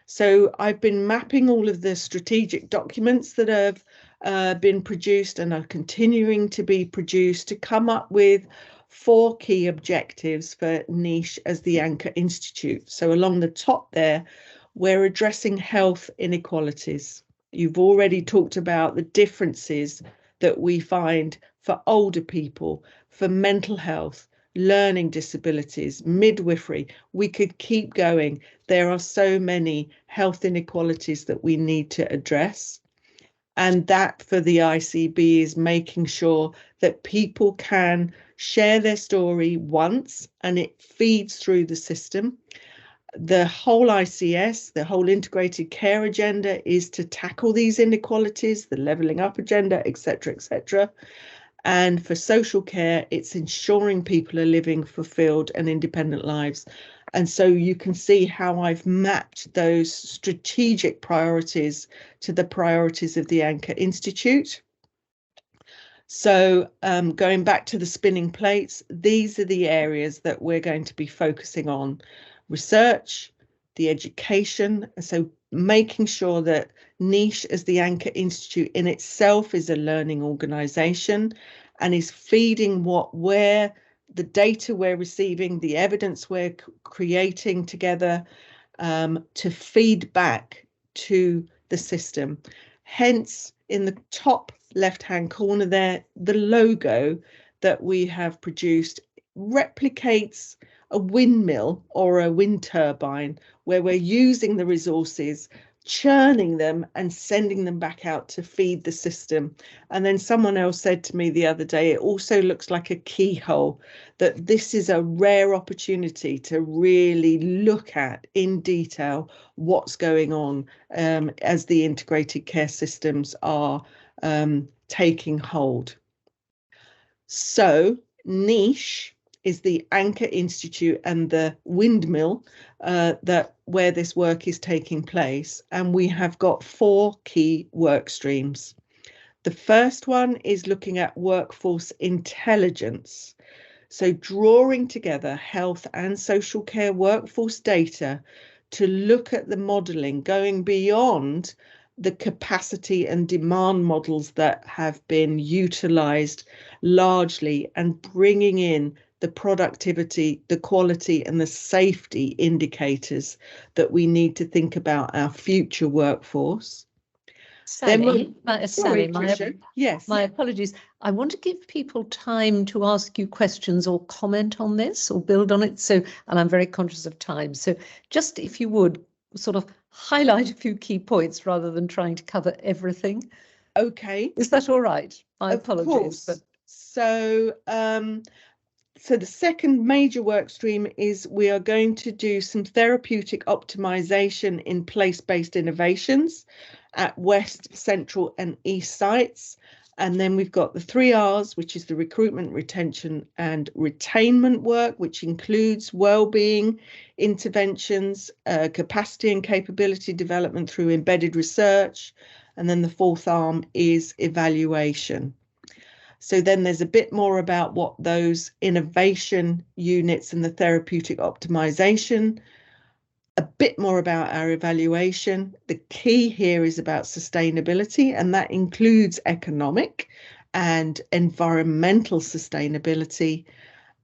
So I've been mapping all of the strategic documents that have been produced and are continuing to be produced to come up with 4 key objectives for Niche as the Anchor Institute. So along the top there, we're addressing health inequalities. You've already talked about the differences that we find for older people, for mental health, learning disabilities, midwifery. We could keep going. There are so many health inequalities that we need to address. And that for the ICB is making sure that people can share their story once and it feeds through the system. The whole ICS, the whole integrated care agenda, is to tackle these inequalities, the levelling up agenda, etc., etc. And for social care, it's ensuring people are living fulfilled and independent lives. And so you can see how I've mapped those strategic priorities to the priorities of the Anchor Institute. So going back to the spinning plates, these are the areas that we're going to be focusing on. Research, the education, so making sure that Niche as the Anchor Institute in itself is a learning organisation and is feeding where the data we're receiving, the evidence we're creating together to feed back to the system. Hence, in the top left-hand corner there, the logo that we have produced replicates a windmill or a wind turbine where we're using the resources, churning them and sending them back out to feed the system. And then someone else said to me the other day, it also looks like a keyhole, that this is a rare opportunity to really look at in detail what's going on as the integrated care systems are taking hold. So Niche is the Anchor Institute and the windmill where this work is taking place. And we have got 4 key work streams. The first one is looking at workforce intelligence. So drawing together health and social care workforce data to look at the modelling, going beyond the capacity and demand models that have been utilised largely, and bringing in the productivity, the quality and the safety indicators that we need to think about our future workforce. Sally, Yes. My apologies. I want to give people time to ask you questions or comment on this or build on it. So, and I'm very conscious of time. So just if you would sort of highlight a few key points rather than trying to cover everything. Okay. Is that all right? My apologies. But... So the second major work stream is we are going to do some therapeutic optimization in place-based innovations at West, Central and East sites. And then we've got the 3 R's, which is the recruitment, retention and retainment work, which includes wellbeing interventions, capacity and capability development through embedded research. And then the 4th arm is evaluation. So then there's a bit more about what those innovation units and the therapeutic optimization, a bit more about our evaluation. The key here is about sustainability, and that includes economic and environmental sustainability.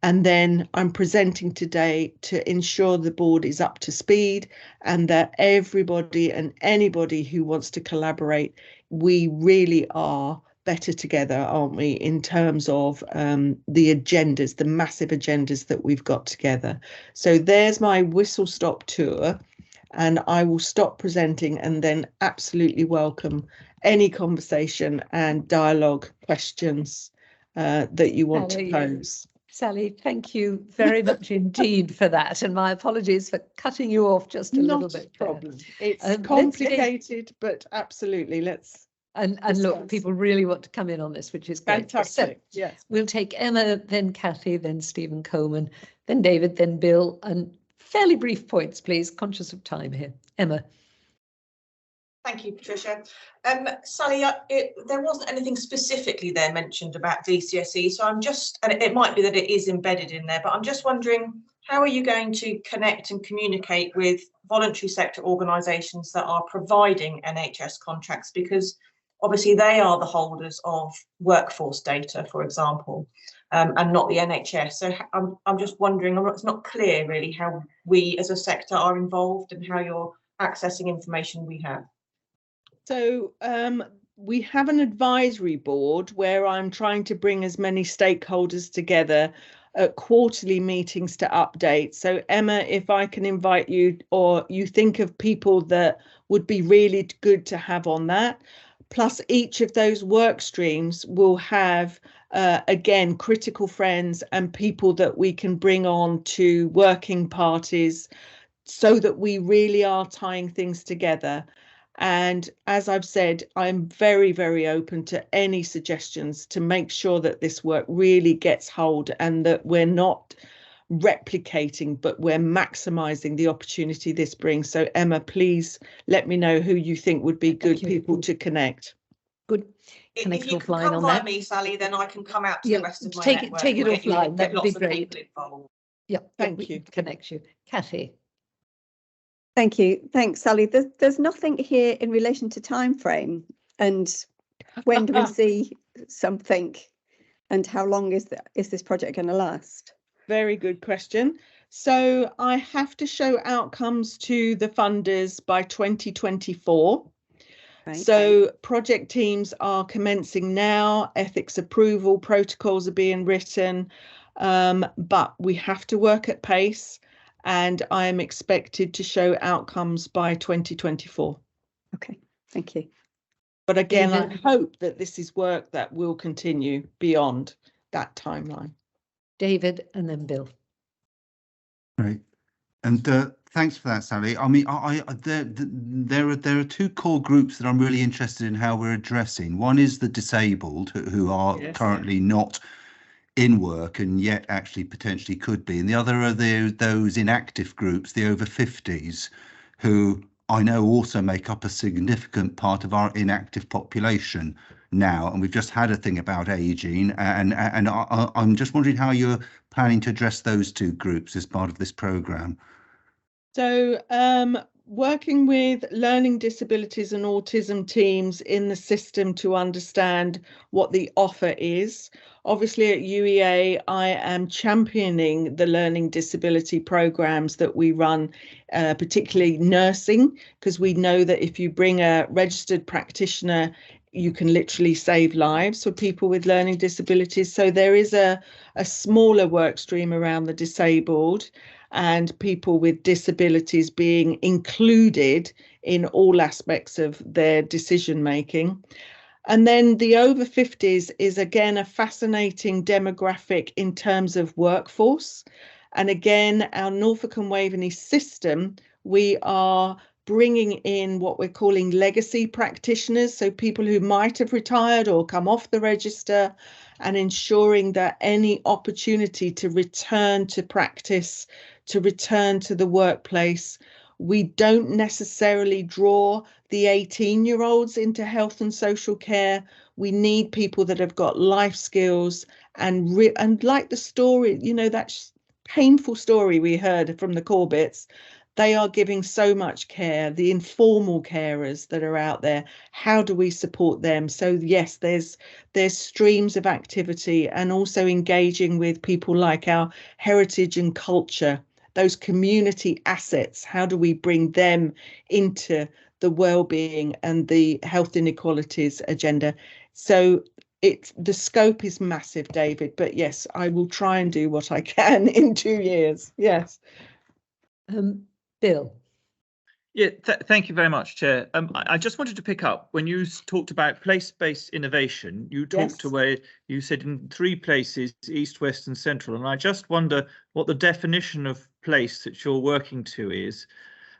And then I'm presenting today to ensure the board is up to speed and that everybody and anybody who wants to collaborate, we really are better together, aren't we, in terms of the agendas, the massive agendas that we've got together. So there's my whistle-stop tour, and I will stop presenting and then absolutely welcome any conversation and dialogue questions that you want to pose. Sally, thank you very much indeed for that, and my apologies for cutting you off just a little bit. Not a problem. It's complicated, but absolutely, let's. And look, people really want to come in on this, which is great. Fantastic. So yes. We'll take Emma, then Kathy, then Stephen Coleman, then David, then Bill, and fairly brief points, please. Conscious of time here. Emma. Thank you, Patricia. Sally, there wasn't anything specifically there mentioned about DCSE, so I'm just, and it might be that it is embedded in there, but I'm just wondering, how are you going to connect and communicate with voluntary sector organisations that are providing NHS contracts? Because obviously they are the holders of workforce data, for example, and not the NHS. So I'm just wondering, it's not clear really how we as a sector are involved and how you're accessing information we have. So we have an advisory board where I'm trying to bring as many stakeholders together at quarterly meetings to update. So Emma, if I can invite you, or you think of people that would be really good to have on that. Plus each of those work streams will have, again, critical friends and people that we can bring on to working parties so that we really are tying things together. And as I've said, I'm very, very open to any suggestions to make sure that this work really gets hold and that we're not replicating, but we're maximising the opportunity this brings. So Emma, please let me know who you think would be good people to connect. Good. If you can come via me, Sally, then I can come out to the rest of my network. Take it offline. That would be great. Yeah, thank you. Connect you. Kathy. Thank you. Thanks, Sally. There's nothing here in relation to time frame and when do we see something and how long is this project going to last? Very good question. So I have to show outcomes to the funders by 2024. Right. So project teams are commencing now, ethics approval, protocols are being written, but we have to work at pace. And I am expected to show outcomes by 2024. Okay, thank you. But again, I hope that this is work that will continue beyond that timeline. David and then Bill. Great. And thanks for that, Sally. I mean, there are 2 core groups that I'm really interested in how we're addressing. One is the disabled who are currently not in work and yet actually potentially could be, and the other are those inactive groups, the over 50s, who I know also make up a significant part of our inactive population now, and we've just had a thing about ageing, and I'm just wondering how you're planning to address those two groups as part of this programme. So working with learning disabilities and autism teams in the system to understand what the offer is. Obviously at UEA, I am championing the learning disability programs that we run, particularly nursing, because we know that if you bring a registered practitioner, you can literally save lives for people with learning disabilities. So there is a smaller work stream around the disabled and people with disabilities being included in all aspects of their decision making. And then the over 50s is again a fascinating demographic in terms of workforce. And again, our Norfolk and Waveney system, we are bringing in what we're calling legacy practitioners, so people who might have retired or come off the register, and ensuring that any opportunity to return to practice, to return to the workplace, we don't necessarily draw the 18-year-olds into health and social care. We need people that have got life skills and like the story, you know, that painful story we heard from the Corbetts. They are giving so much care, the informal carers that are out there. How do we support them? So yes, there's streams of activity, and also engaging with people like our heritage and culture, those community assets. How do we bring them into the well-being and the health inequalities agenda? So the scope is massive, David, but yes, I will try and do what I can in 2 years. Yes. Bill. Yeah, thank you very much, Chair. I just wanted to pick up when you talked about place-based innovation. You talked away, you said in 3 places, East, West and Central, and I just wonder what the definition of place that you're working to is,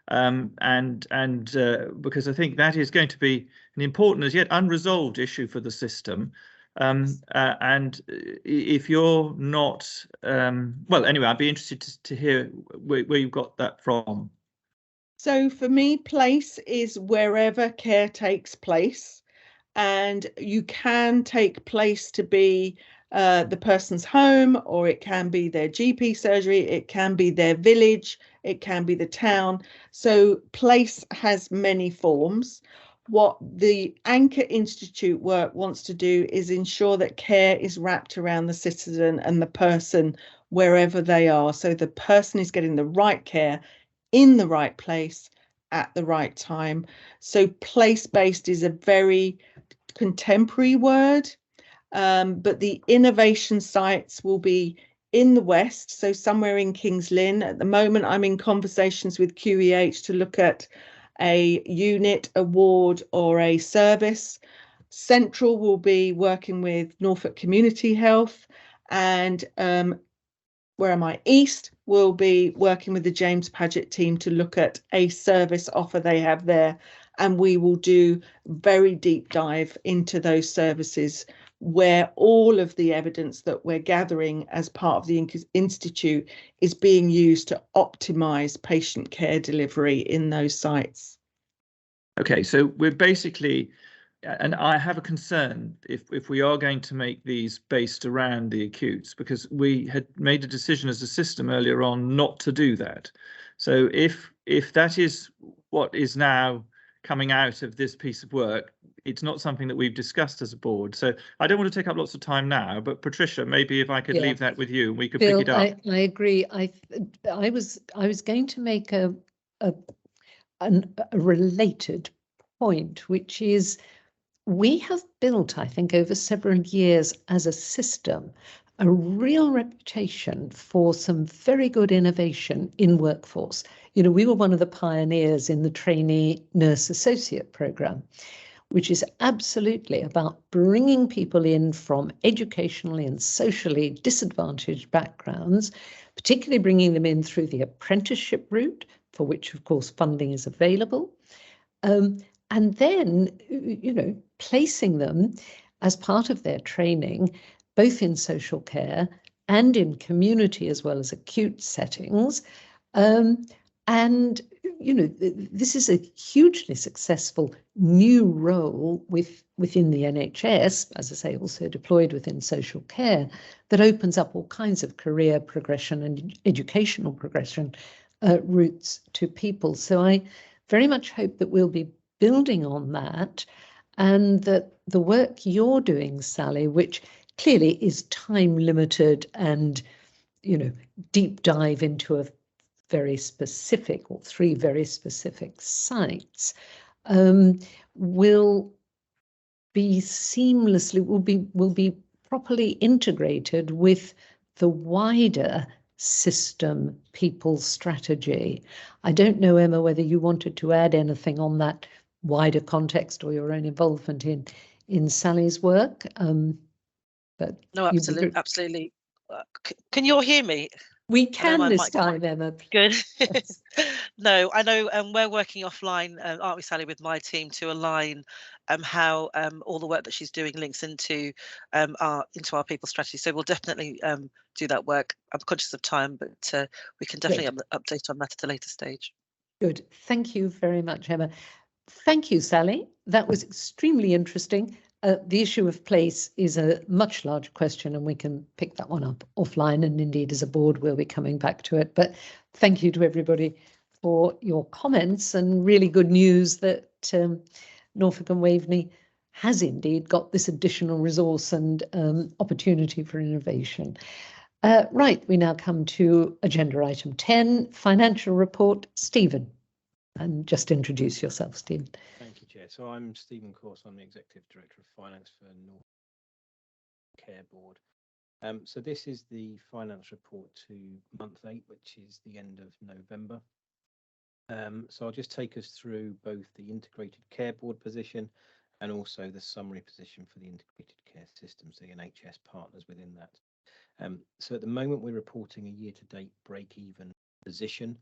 because I think that is going to be an important, as yet unresolved issue for the system. And if you're not, well, anyway, I'd be interested to hear where you got that from. So for me, place is wherever care takes place, and you can take place to be the person's home, or it can be their GP surgery, it can be their village, it can be the town. So place has many forms. What the Anchor Institute work wants to do is ensure that care is wrapped around the citizen and the person wherever they are. So the person is getting the right care in the right place at the right time. So place-based is a very contemporary word, but the innovation sites will be in the West, so somewhere in Kings Lynn. At the moment, I'm in conversations with QEH to look at a unit, a ward or a service. Central will be working with Norfolk Community Health, and East will be working with the James Paget team to look at a service offer they have there, and we will do very deep dive into those services where all of the evidence that we're gathering as part of the Institute is being used to optimise patient care delivery in those sites. Okay, so we're basically, and I have a concern if we are going to make these based around the acutes, because we had made a decision as a system earlier on not to do that. So if that is what is now coming out of this piece of work, it's not something that we've discussed as a board. So I don't want to take up lots of time now, but Patricia, maybe if I could leave that with you and we could Bill, pick it up. I agree. I was going to make a related point, which is we have built, I think, over several years as a system, a real reputation for some very good innovation in workforce. You know, we were one of the pioneers in the trainee nurse associate program, which is absolutely about bringing people in from educationally and socially disadvantaged backgrounds, particularly bringing them in through the apprenticeship route, for which, of course, funding is available. And then, you know, placing them as part of their training, both in social care and in community as well as acute settings. And you know, this is a hugely successful new role within the NHS, as I say, also deployed within social care, that opens up all kinds of career progression and educational progression routes to people. So I very much hope that we'll be building on that, and that the work you're doing, Sally, which clearly is time limited and, you know, deep dive into a very specific or 3 very specific sites, will be seamlessly, will be properly integrated with the wider system people strategy. I don't know, Emma, whether you wanted to add anything on that wider context or your own involvement in Sally's work. But No, absolutely, absolutely. Can you all hear me? We can this time, Emma. Good. No, I know we're working offline, aren't we, Sally, with my team to align how all the work that she's doing links into our people strategy. So we'll definitely do that work. I'm conscious of time, but we can definitely update on that at a later stage. Good. Thank you very much, Emma. Thank you, Sally. That was extremely interesting. The issue of place is a much larger question, and we can pick that one up offline, and indeed as a board we'll be coming back to it. But thank you to everybody for your comments, and really good news that Norfolk and Waveney has indeed got this additional resource and opportunity for innovation. Right, we now come to agenda item 10, financial report. Stephen. And just introduce yourself, Stephen. Thank you, Chair. So I'm Stephen Corse. I'm the Executive Director of Finance for Norfolk Care Board. So this is the finance report to month 8, which is the end of November. So I'll just take us through both the Integrated Care Board position and also the summary position for the Integrated Care Systems, the NHS partners within that. So at the moment, we're reporting a year-to-date break-even position,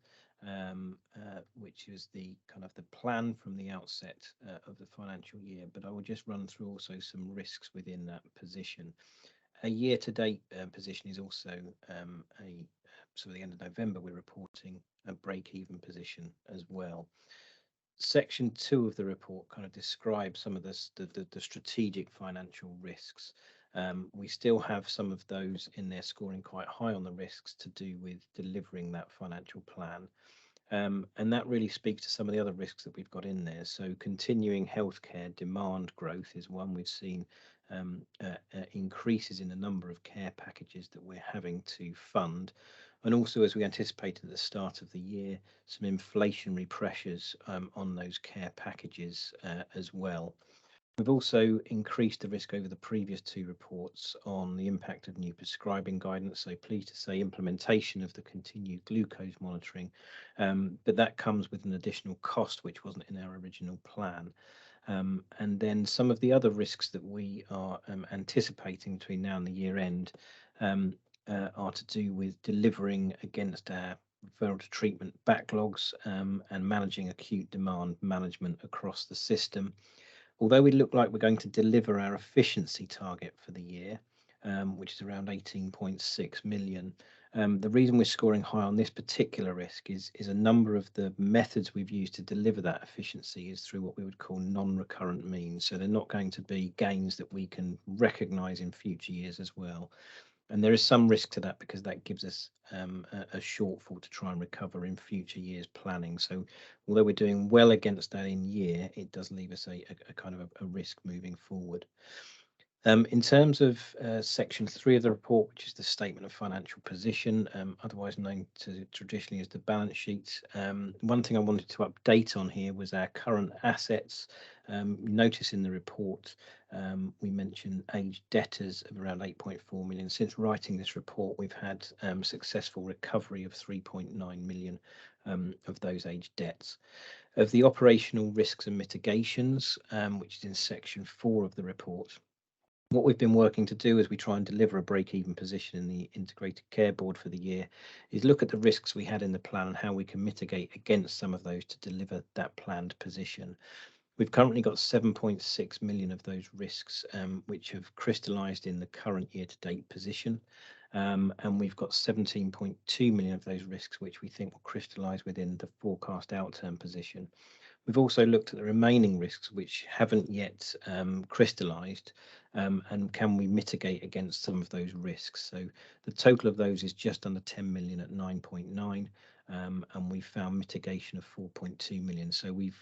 which is the kind of the plan from the outset of the financial year. But I will just run through also some risks within that position. A year-to-date position is also so at the end of November, we're reporting a break-even position as well. Section 2 of the report kind of describes some of the strategic financial risks. We still have some of those in there scoring quite high on the risks to do with delivering that financial plan. And that really speaks to some of the other risks that we've got in there. So continuing healthcare demand growth is one. We've seen increases in the number of care packages that we're having to fund. And also, as we anticipated at the start of the year, some inflationary pressures on those care packages as well. We've also increased the risk over the previous 2 reports on the impact of new prescribing guidance. So pleased to say implementation of the continued glucose monitoring, but that comes with an additional cost which wasn't in our original plan. And then some of the other risks that we are anticipating between now and the year end are to do with delivering against our referral to treatment backlogs and managing acute demand management across the system. Although we look like we're going to deliver our efficiency target for the year, which is around 18.6 million, the reason we're scoring high on this particular risk is a number of the methods we've used to deliver that efficiency is through what we would call non-recurrent means. So they're not going to be gains that we can recognise in future years as well. And there is some risk to that because that gives us a shortfall to try and recover in future years planning. So although we're doing well against that in year, it does leave us a kind of a risk moving forward. In terms of section 3 of the report, which is the statement of financial position, otherwise known traditionally as the balance sheet, one thing I wanted to update on here was our current assets. Notice in the report we mentioned aged debtors of around 8.4 million. Since writing this report, we've had successful recovery of 3.9 million of those aged debts. Of the operational risks and mitigations, which is in section 4 of the report, what we've been working to do as we try and deliver a break-even position in the Integrated Care Board for the year is look at the risks we had in the plan and how we can mitigate against some of those to deliver that planned position. We've currently got 7.6 million of those risks which have crystallised in the current year-to-date position. and we've got 17.2 million of those risks which we think will crystallise within the forecast outturn position. We've also looked at the remaining risks which haven't yet crystallised, and can we mitigate against some of those risks. So the total of those is just under 10 million at 9.9, and we found mitigation of 4.2 million. So we've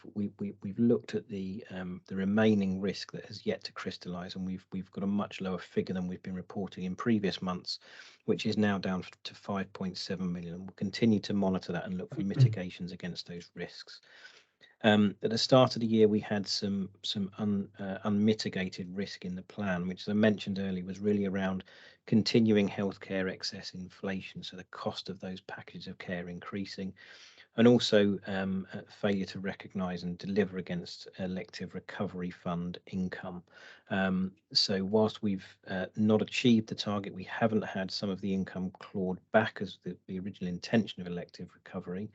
looked at the remaining risk that has yet to crystallise, and we've got a much lower figure than we've been reporting in previous months, which is now down to 5.7 million. And we'll continue to monitor that and look for mitigations against those risks. At the start of the year, we had some unmitigated risk in the plan, which, as I mentioned earlier, was really around continuing healthcare excess inflation, so the cost of those packages of care increasing, and also failure to recognise and deliver against elective recovery fund income. So whilst we've not achieved the target, we haven't had some of the income clawed back as the original intention of elective recovery.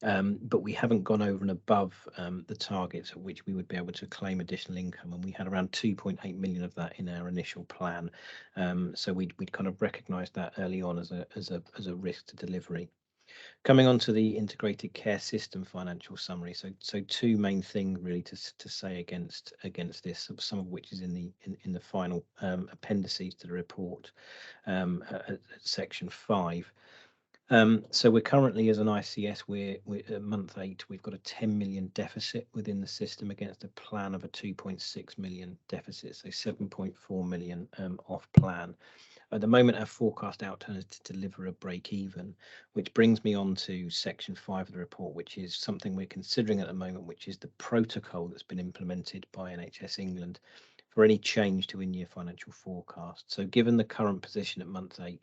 But we haven't gone over and above the targets at which we would be able to claim additional income, and we had around 2.8 million of that in our initial plan. So we'd kind of recognised that early on as a risk to delivery. Coming on to the integrated care system financial summary, so two main things really to say against this, some of which is in the final appendices to the report at section 5. So we're currently, as an ICS, we're at month 8, we've got a 10 million deficit within the system against a plan of a 2.6 million deficit, so 7.4 million off plan. At the moment, our forecast outturn is to deliver a break even, which brings me on to section 5 of the report, which is something we're considering at the moment, which is the protocol that's been implemented by NHS England for any change to in-year financial forecast. So given the current position at month 8,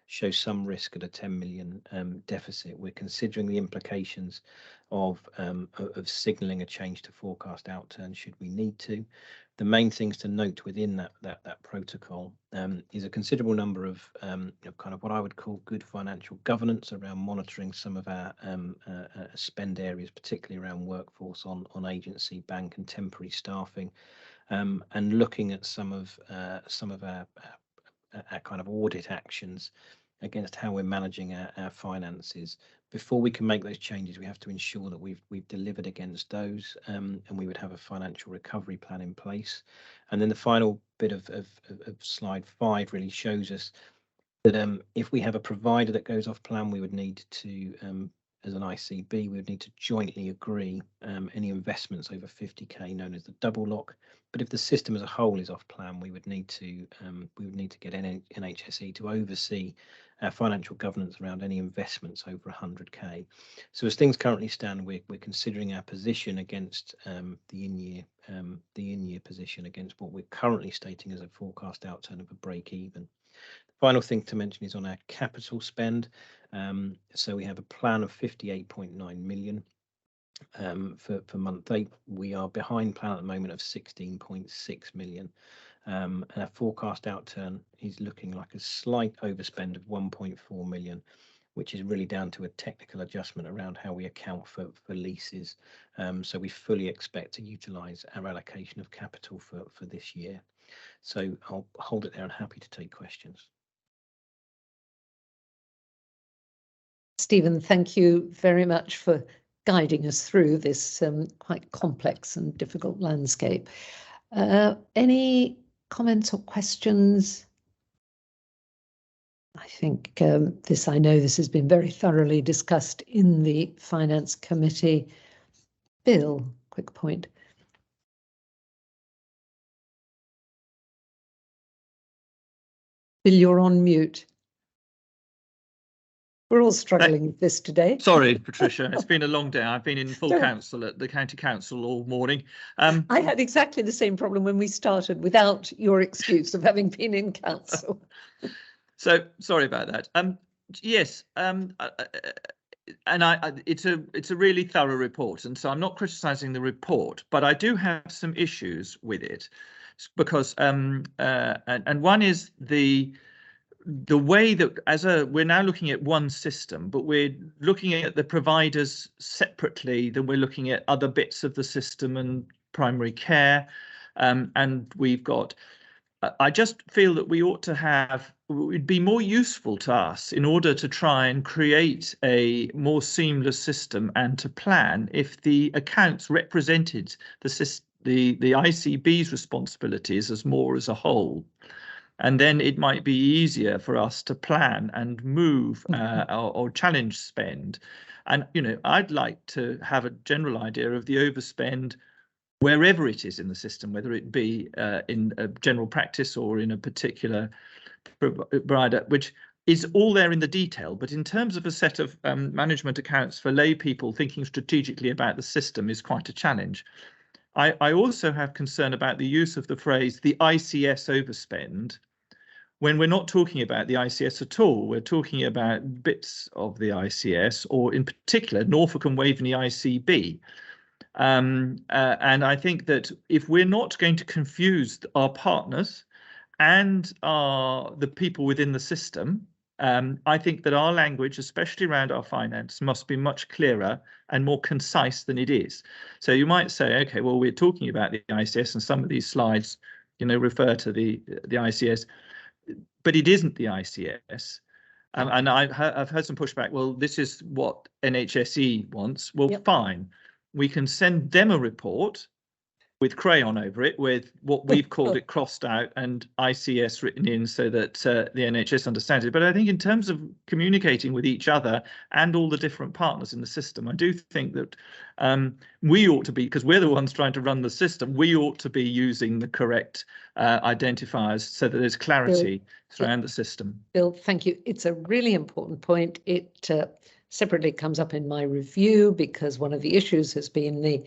shows some risk at a 10 million deficit, we're considering the implications of signalling a change to forecast outturn should we need to. The main things to note within that protocol is a considerable number of kind of what I would call good financial governance around monitoring some of our spend areas, particularly around workforce on agency, bank and temporary staffing, and looking at some of our kind of audit actions against how we're managing our finances. Before we can make those changes, we have to ensure that we've delivered against those, and we would have a financial recovery plan in place. And then the final bit of slide 5 really shows us that if we have a provider that goes off plan, we would need to, as an ICB, we would need to jointly agree any investments over 50k, known as the double lock. But if the system as a whole is off plan, we would need to get NHSE to oversee our financial governance around any investments over 100k. So as things currently stand, we're considering our position against the in-year position against what we're currently stating as a forecast outturn of a break even. The final thing to mention is on our capital spend. So we have a plan of 58.9 million. For month 8, we are behind plan at the moment of 16.6 million. And our forecast outturn is looking like a slight overspend of 1.4 million, which is really down to a technical adjustment around how we account for leases. So we fully expect to utilise our allocation of capital for this year. So I'll hold it there and happy to take questions. Stephen, thank you very much for guiding us through this quite complex and difficult landscape. Any comments or questions? I think I know this has been very thoroughly discussed in the Finance Committee. Bill, quick point. Bill, you're on mute. We're all struggling with this today. Sorry, Patricia, it's been a long day. I've been in full council at the County Council all morning. I had exactly the same problem when we started without your excuse of having been in council. So sorry about that. Yes, and it's a really thorough report, and so I'm not criticising the report, but I do have some issues with it because and one is the way that we're now looking at one system, but we're looking at the providers separately, then we're looking at other bits of the system and primary care, and we've got I just feel that we ought to have, it would be more useful to us in order to try and create a more seamless system and to plan if the accounts represented the ICB's responsibilities as more as a whole. And then it might be easier for us to plan and move or challenge spend. And, you know, I'd like to have a general idea of the overspend wherever it is in the system, whether it be in a general practice or in a particular provider, which is all there in the detail. But in terms of a set of management accounts for lay people thinking strategically about the system is quite a challenge. I also have concern about the use of the phrase the ICS overspend, when we're not talking about the ICS at all. We're talking about bits of the ICS, or in particular Norfolk and Waveney ICB. And I think that if we're not going to confuse our partners and the people within the system, I think that our language, especially around our finance, must be much clearer and more concise than it is. So you might say, okay, well, we're talking about the ICS and some of these slides, you know, refer to the ICS, but it isn't the ICS. And I've heard some pushback. Well, this is what NHSE wants. Well, yep. Fine. We can send them a report with crayon over it, with what we've called it crossed out and ICS written in so that the NHS understands it. But I think in terms of communicating with each other and all the different partners in the system, I do think that we ought to be, because we're the ones trying to run the system, we ought to be using the correct identifiers so that there's clarity around the system. Bill, thank you. It's a really important point. It separately comes up in my review because one of the issues has been the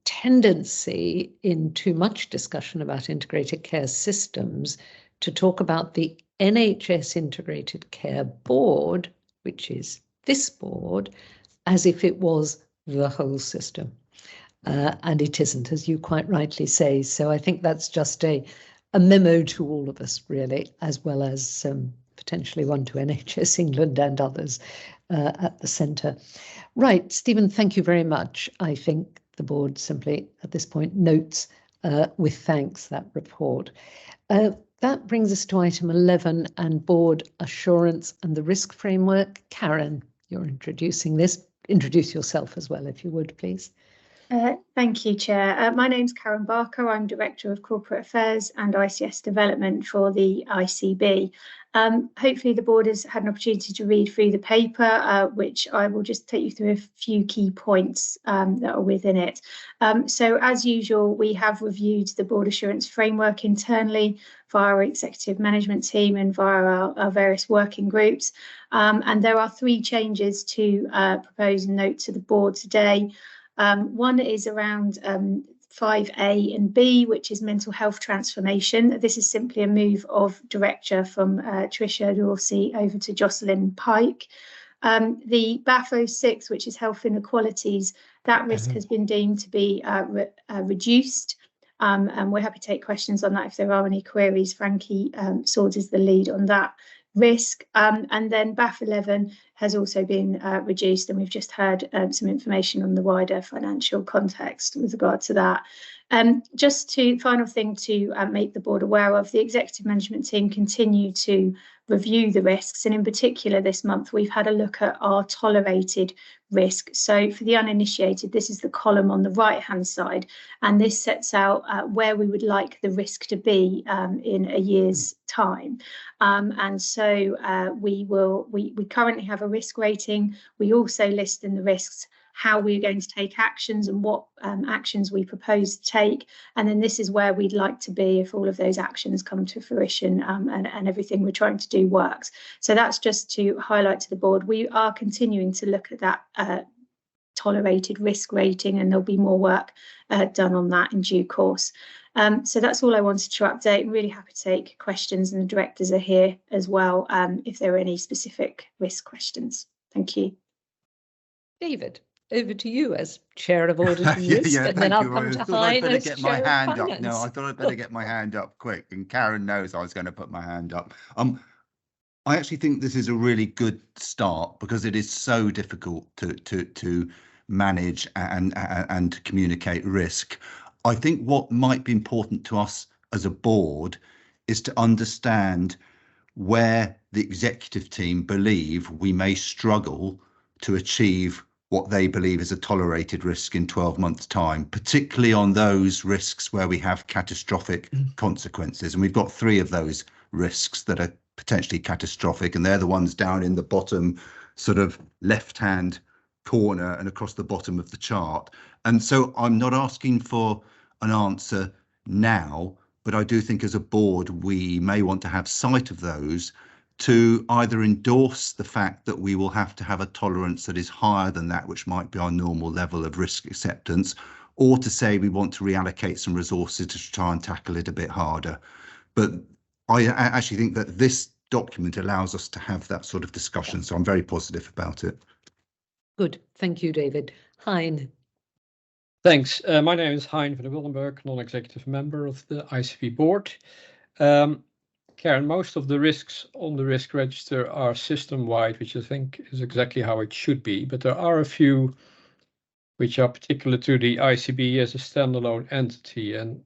tendency in too much discussion about integrated care systems to talk about the NHS Integrated Care Board, which is this board, as if it was the whole system. And it isn't, as you quite rightly say. So I think that's just a memo to all of us, really, as well as potentially one to NHS England and others at the centre. Right, Stephen, thank you very much. I think the board simply at this point notes with thanks that report. That brings us to item 11 and board assurance and the risk framework. Karen, you're introducing this. Introduce yourself as well, if you would, please. Thank you, Chair. My name's Karen Barker. I'm Director of Corporate Affairs and ICS Development for the ICB. Hopefully the board has had an opportunity to read through the paper, which I will just take you through a few key points that are within it. So as usual, we have reviewed the board assurance framework internally via our executive management team and via our various working groups. And there are 3 changes to propose and note to the board today. One is around 5A and B, which is mental health transformation. This is simply a move of director from Tricia Dorsey over to Jocelyn Pike. The BAF 06, which is health inequalities, that risk has been deemed to be reduced. And we're happy to take questions on that if there are any queries. Frankie Swords is the lead on that risk. And then BAF 11 has also been reduced, and we've just heard some information on the wider financial context with regard to that. Just to final thing to make the board aware of, the executive management team continue to review the risks, and in particular this month we've had a look at our tolerated risk. So for the uninitiated, this is the column on the right hand side, and this sets out where we would like the risk to be in a year's time. And so we currently have a risk rating. We also list in the risks how we're going to take actions and what actions we propose to take. And then this is where we'd like to be if all of those actions come to fruition and everything we're trying to do works. So that's just to highlight to the board. We are continuing to look at that tolerated risk rating, and there'll be more work done on that in due course. So that's all I wanted to update. I'm really happy to take questions, and the directors are here as well if there are any specific risk questions. Thank you. David, over to you as Chair of Audit and Risk, and then I'll come to Hein as Chair of Finance. No, I thought I'd better get my hand up quick, and Karen knows I was going to put my hand up. I actually think this is a really good start because it is so difficult to manage and to communicate risk. I think what might be important to us as a board is to understand where the executive team believe we may struggle to achieve what they believe is a tolerated risk in 12 months' time, particularly on those risks where we have catastrophic consequences. And we've got 3 of those risks that are potentially catastrophic, and they're the ones down in the bottom sort of left-hand corner and across the bottom of the chart. And so I'm not asking for an answer now, but I do think as a board we may want to have sight of those to either endorse the fact that we will have to have a tolerance that is higher than that which might be our normal level of risk acceptance, or to say we want to reallocate some resources to try and tackle it a bit harder. But I actually think that this document allows us to have that sort of discussion, so I'm very positive about it. Good, thank you, David. Hein. Thanks. My name is Hein van der Willenberg, non-executive member of the ICB board. Karen, most of the risks on the risk register are system-wide, which I think is exactly how it should be, but there are a few which are particular to the ICB as a standalone entity, and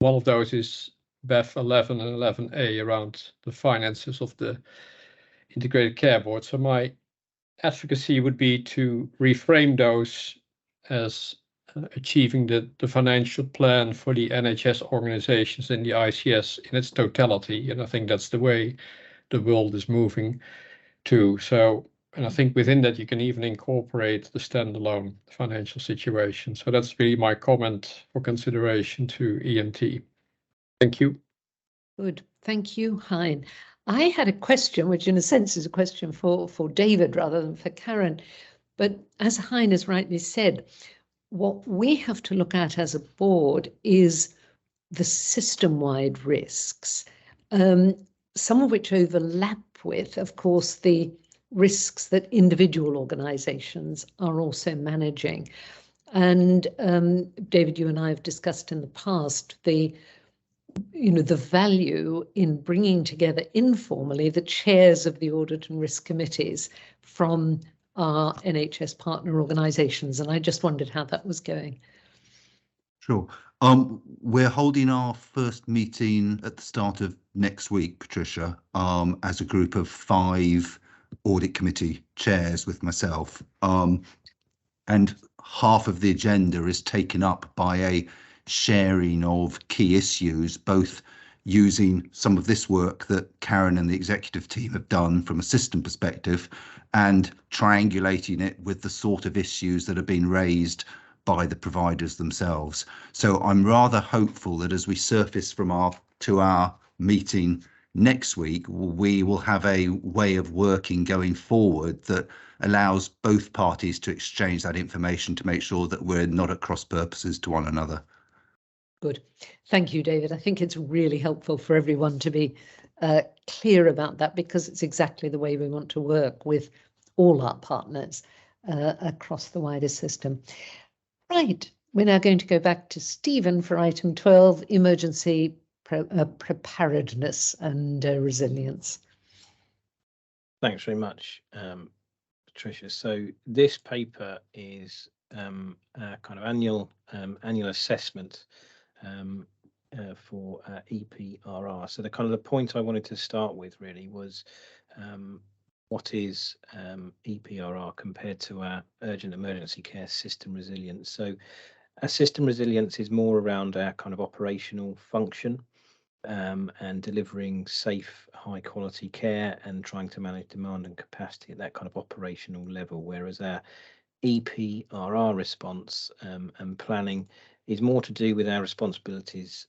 one of those is BEF 11 and 11A around the finances of the Integrated Care Board. So my advocacy would be to reframe those as achieving the financial plan for the NHS organizations in the ICS in its totality. And I think that's the way the world is moving to. So, and I think within that, you can even incorporate the standalone financial situation. So that's really my comment for consideration to EMT. Thank you. Good, thank you, Hein. I had a question, which in a sense is a question for David rather than for Karen. But as Hein has rightly said, what we have to look at as a board is the system-wide risks, some of which overlap with, of course, the risks that individual organisations are also managing. And David, you and I have discussed in the past the value in bringing together informally the chairs of the audit and risk committees from our NHS partner organisations, and I just wondered how that was going. Sure. We're holding our first meeting at the start of next week, Patricia, as a group of 5 audit committee chairs with myself, and half of the agenda is taken up by a sharing of key issues, both using some of this work that Karen and the executive team have done from a system perspective and triangulating it with the sort of issues that have been raised by the providers themselves. So I'm rather hopeful that as we surface from our 2-hour meeting next week, we will have a way of working going forward that allows both parties to exchange that information to make sure that we're not at cross purposes to one another. Good. Thank you, David. I think it's really helpful for everyone to be clear about that, because it's exactly the way we want to work with all our partners across the wider system. Right, we're now going to go back to Stephen for item 12, emergency preparedness and resilience. Thanks very much, Patricia. So this paper is our kind of annual assessment for EPRR. So the point I wanted to start with really was what is EPRR compared to our urgent emergency care system resilience. So our system resilience is more around our kind of operational function and delivering safe, high quality care and trying to manage demand and capacity at that kind of operational level, whereas our EPRR response and planning is more to do with our responsibilities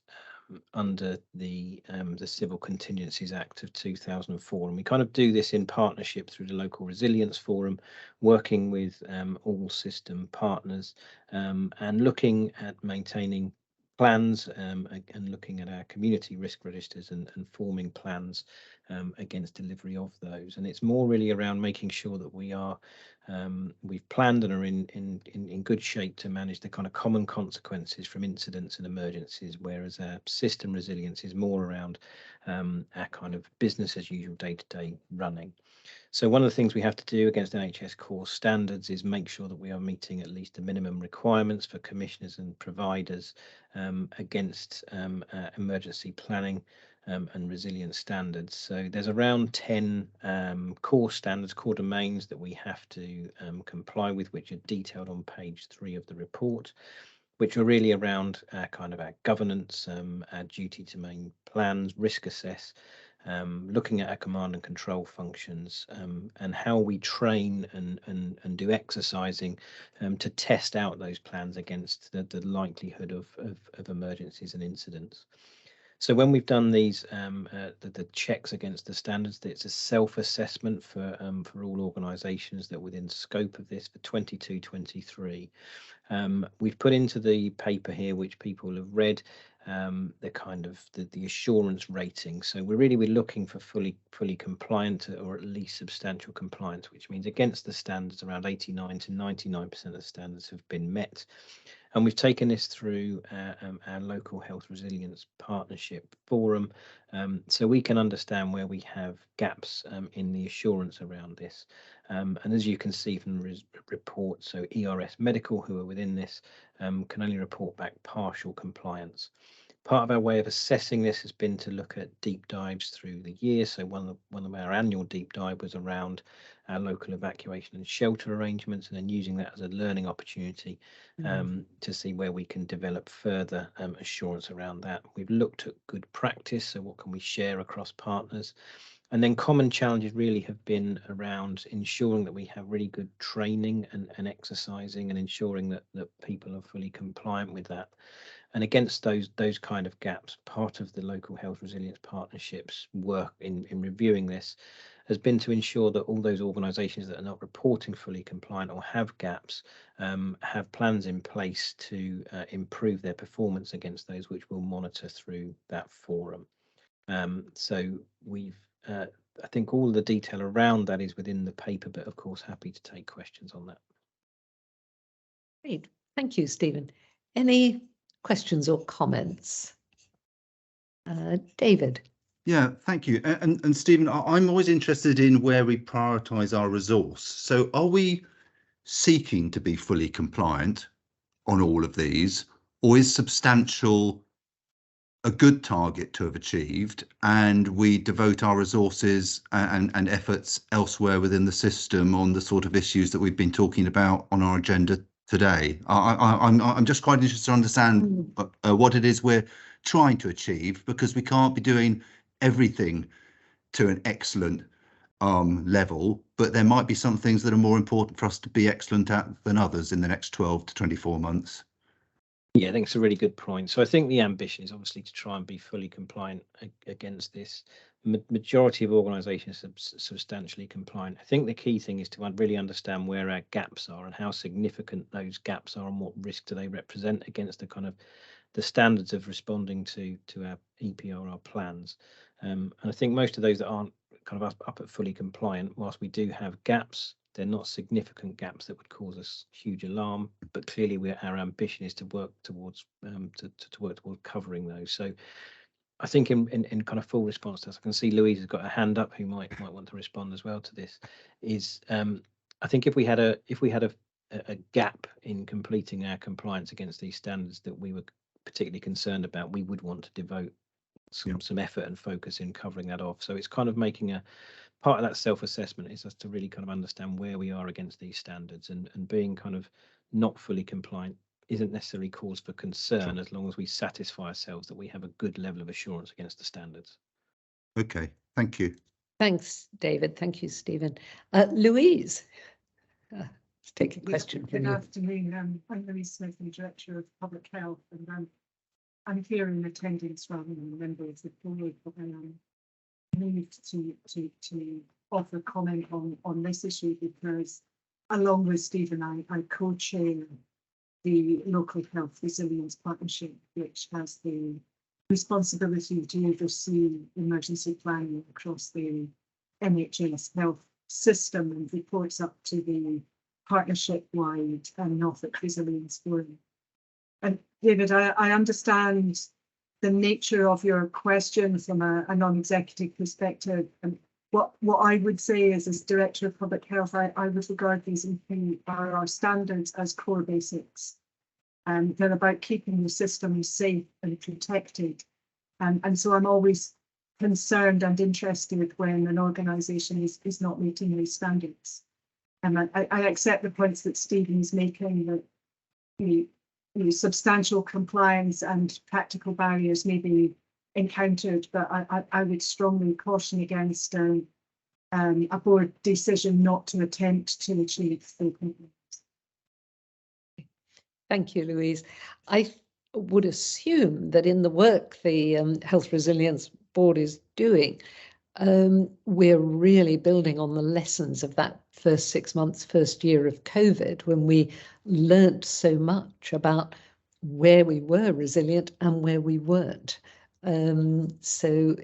under the Civil Contingencies Act of 2004, and we kind of do this in partnership through the Local Resilience Forum, working with all system partners and looking at maintaining plans and looking at our community risk registers and forming plans against delivery of those. And it's more really around making sure that we are we've planned and are in good shape to manage the kind of common consequences from incidents and emergencies, whereas our system resilience is more around our kind of business as usual day-to-day running. So one of the things we have to do against NHS core standards is make sure that we are meeting at least the minimum requirements for commissioners and providers against emergency planning and resilience standards. So there's around 10 core standards, core domains that we have to comply with, which are detailed on page 3 of the report, which are really around kind of our governance, our duty to main plans, risk assess, looking at our command and control functions, and how we train and do exercising to test out those plans against the likelihood of emergencies and incidents. So when we've done these, the checks against the standards, it's a self-assessment for all organisations that within scope of this for 22-23. We've put into the paper here, which people have read, the kind of the assurance rating. So we're looking for fully compliant or at least substantial compliance, which means against the standards around 89 to 99% of the standards have been met. And we've taken this through our local health resilience partnership forum, so we can understand where we have gaps in the assurance around this. And as you can see from the report, so ERS Medical, who are within this, can only report back partial compliance. Part of our way of assessing this has been to look at deep dives through the year. So one of our annual deep dive was around our local evacuation and shelter arrangements, and then using that as a learning opportunity to see where we can develop further assurance around that. We've looked at good practice, so what can we share across partners? And then common challenges really have been around ensuring that we have really good training and exercising, and ensuring that people are fully compliant with that. And against those kind of gaps, part of the local health resilience partnerships work in reviewing this has been to ensure that all those organisations that are not reporting fully compliant or have gaps have plans in place to improve their performance against those, which we'll monitor through that forum. So we've I think all the detail around that is within the paper, but of course happy to take questions on that. Great, thank you, Stephen. Any questions or comments? David. Yeah, thank you. And Stephen, I'm always interested in where we prioritise our resource. So are we seeking to be fully compliant on all of these, or is substantial a good target to have achieved, and we devote our resources and efforts elsewhere within the system on the sort of issues that we've been talking about on our agenda today? I'm just quite interested to understand what it is we're trying to achieve, because we can't be doing everything to an excellent level, but there might be some things that are more important for us to be excellent at than others in the next 12 to 24 months. Yeah, I think it's a really good point. So I think the ambition is obviously to try and be fully compliant against this. Majority of organisations are substantially compliant. I think the key thing is to really understand where our gaps are and how significant those gaps are, and what risk do they represent against the kind of the standards of responding to our EPRR plans. And I think most of those that aren't kind of up at fully compliant, whilst we do have gaps, they're not significant gaps that would cause us huge alarm, but clearly our ambition is to work towards covering those. So I think in kind of full response to this, I can see Louise has got a hand up who might want to respond as well to this. Is I think if we had a gap in completing our compliance against these standards that we were particularly concerned about, we would want to devote some effort and focus in covering that off. So it's kind of making a part of that self-assessment is us to really kind of understand where we are against these standards, and being kind of not fully compliant isn't necessarily cause for concern, as long as we satisfy ourselves that we have a good level of assurance against the standards. Okay, thank you. Thanks, David. Thank you, Stephen. Louise, let's take a question from you. Good afternoon. I'm Louise Smith, the Director of Public Health, and I'm here in attendance rather than a member of the board, but I moved to offer comment on this issue because, along with Stephen, I co-chair the Local Health Resilience Partnership, which has the responsibility to oversee emergency planning across the NHS health system, and reports up to the partnership-wide Norfolk Resilience Forum. And David, I understand the nature of your question from a non-executive perspective, and what I would say is, as Director of Public Health, I would regard these EPRR standards as core basics. They're about keeping the system safe and protected. And so I'm always concerned and interested when an organisation is not meeting these standards. And I accept the points that Stephen is making, that substantial compliance and practical barriers may be encountered, but I would strongly caution against a board decision not to attempt to achieve full compliance. Thank you, Louise. I would assume that in the work the Health Resilience Board is doing, we're really building on the lessons of that first 6 months, first year of COVID, when we learnt so much about where we were resilient and where we weren't. So,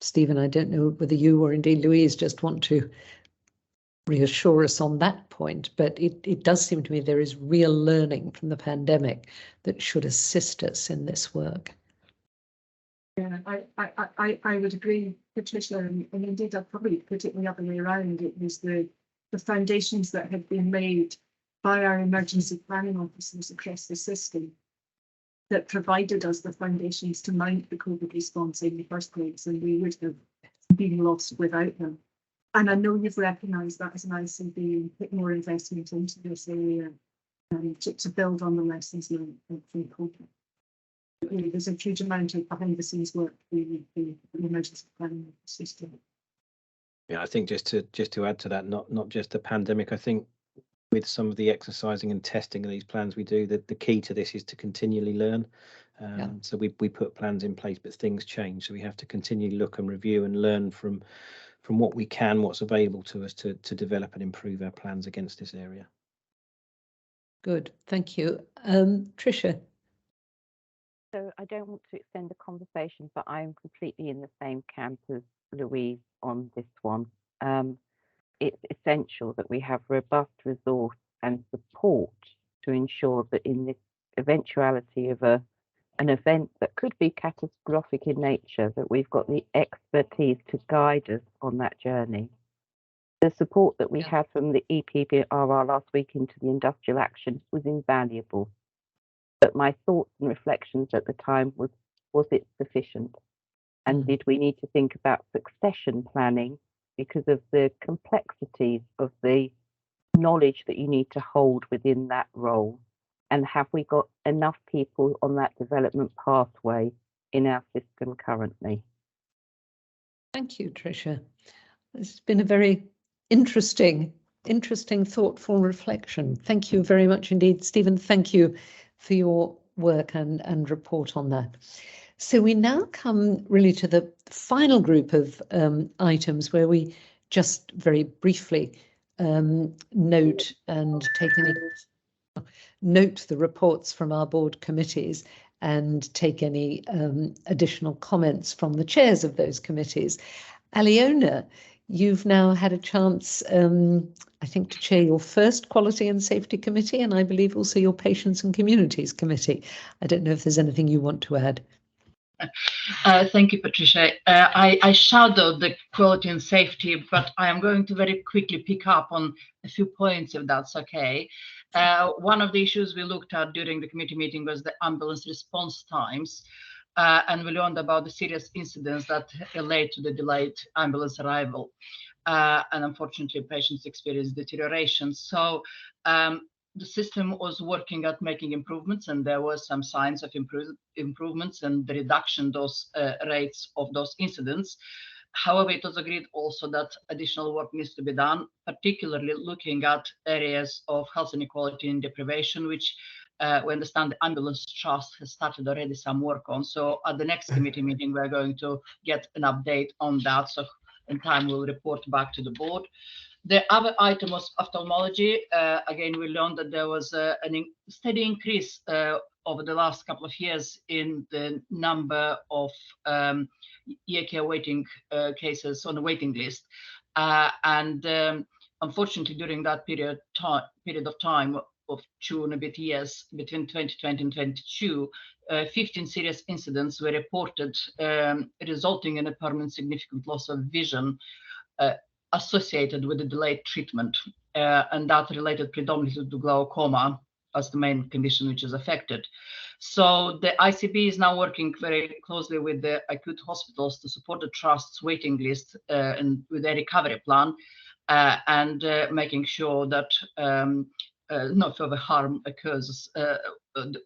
Stephen, I don't know whether you or indeed Louise just want to reassure us on that point, but it does seem to me there is real learning from the pandemic that should assist us in this work. Yeah, I would agree, Patricia, and indeed I'd probably put it the other way around. It was the foundations that had been laid by our emergency planning officers across the system that provided us the foundations to mount the COVID response in the first place, and we would have been lost without them. And I know you've recognised that as an ICB and put more investment into this area to build on the lessons learned from COVID. There's a huge amount of behind the scenes work in the emergency planning system. Yeah, I think just to add to that, not just the pandemic, I think with some of the exercising and testing of these plans we do, that the key to this is to continually learn. So we put plans in place, but things change. So we have to continually look and review and learn from what we can, what's available to us to develop and improve our plans against this area. Good, thank you. Tricia. So I don't want to extend the conversation, but I am completely in the same camp as Louise on this one. It's essential that we have robust resource and support to ensure that in this eventuality of an event that could be catastrophic in nature, that we've got the expertise to guide us on that journey. The support that we had from the EPRR last week into the industrial action was invaluable. But my thoughts and reflections at the time was it sufficient? And did we need to think about succession planning because of the complexities of the knowledge that you need to hold within that role? And have we got enough people on that development pathway in our system currently? Thank you, Tricia. This has been a very interesting, thoughtful reflection. Thank you very much indeed. Stephen, thank you for your work and report on that. So we now come really to the final group of items where we just very briefly note the reports from our board committees and take any additional comments from the chairs of those committees. Aliona, you've now had a chance, I think, to chair your first Quality and Safety Committee, and I believe also your Patients and Communities Committee. I don't know if there's anything you want to add. Thank you, Patricia. I shadowed the quality and safety, but I am going to very quickly pick up on a few points, if that's okay. One of the issues we looked at during the committee meeting was the ambulance response times, and we learned about the serious incidents that relate to the delayed ambulance arrival. And unfortunately, patients experienced deterioration. So the system was working at making improvements, and there were some signs of improvements and the reduction those rates of those incidents. However, it was agreed also that additional work needs to be done, particularly looking at areas of health inequality and deprivation, which we understand the Ambulance Trust has started already some work on. So at the next committee meeting, we're going to get an update on that. So in time, we'll report back to the board. The other item was ophthalmology. Again, we learned that there was a steady increase over the last couple of years in the number of ear care waiting cases on the waiting list. Unfortunately, during that period of time of 2 and a bit years, between 2020 and 2022, 15 serious incidents were reported, resulting in a permanent significant loss of vision associated with the delayed treatment, and that related predominantly to glaucoma as the main condition which is affected. So the ICB is now working very closely with the acute hospitals to support the trust's waiting list and with their recovery plan, and making sure that no further harm occurs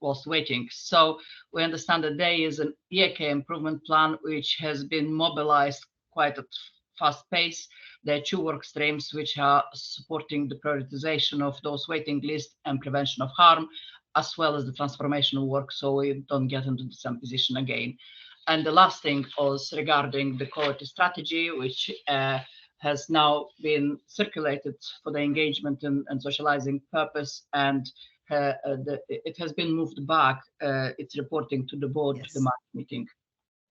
whilst waiting. So we understand that there is an EAK improvement plan which has been mobilized quite at fast pace. There are 2 work streams which are supporting the prioritization of those waiting lists and prevention of harm, as well as the transformational work, so we don't get into the same position again. And the last thing was regarding the quality strategy, which has now been circulated for the engagement and socializing purpose, and it has been moved back. It's reporting to the board, yes, to the March meeting.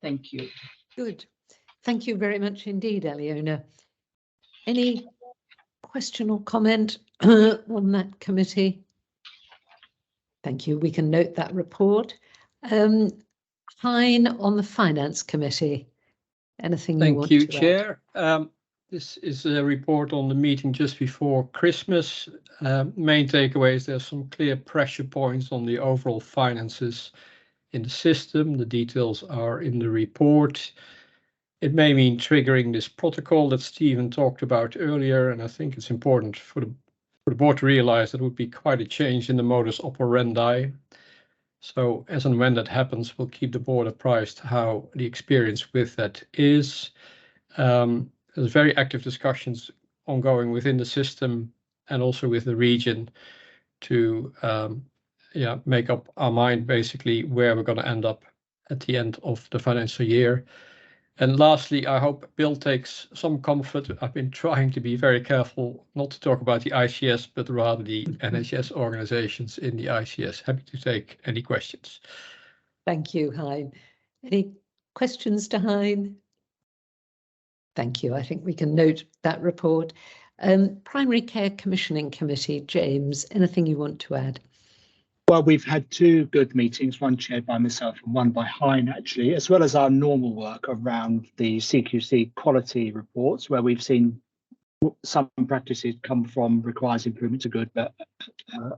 Thank you. Good. Thank you very much indeed, Aliona. Any question or comment on that committee? Thank you. We can note that report. Hein, on the Finance Committee, anything you want to add? Thank you, Chair. This is a report on the meeting just before Christmas. Main takeaways, there's some clear pressure points on the overall finances in the system. The details are in the report. It may mean triggering this protocol that Stephen talked about earlier, and I think it's important for the board to realize that it would be quite a change in the modus operandi. So as and when that happens, we'll keep the board apprised how the experience with that is. There's very active discussions ongoing within the system and also with the region to make up our mind basically where we're going to end up at the end of the financial year. And lastly, I hope Bill takes some comfort. I've been trying to be very careful not to talk about the ICS, but rather the NHS organizations in the ICS. Happy to take any questions. Thank you, Hein. Any questions to Hein? Thank you. I think we can note that report. Primary Care Commissioning Committee, James, anything you want to add? Well, we've had 2 good meetings, one chaired by myself and one by Hein, actually, as well as our normal work around the CQC quality reports, where we've seen some practices come from requires improvement to good, but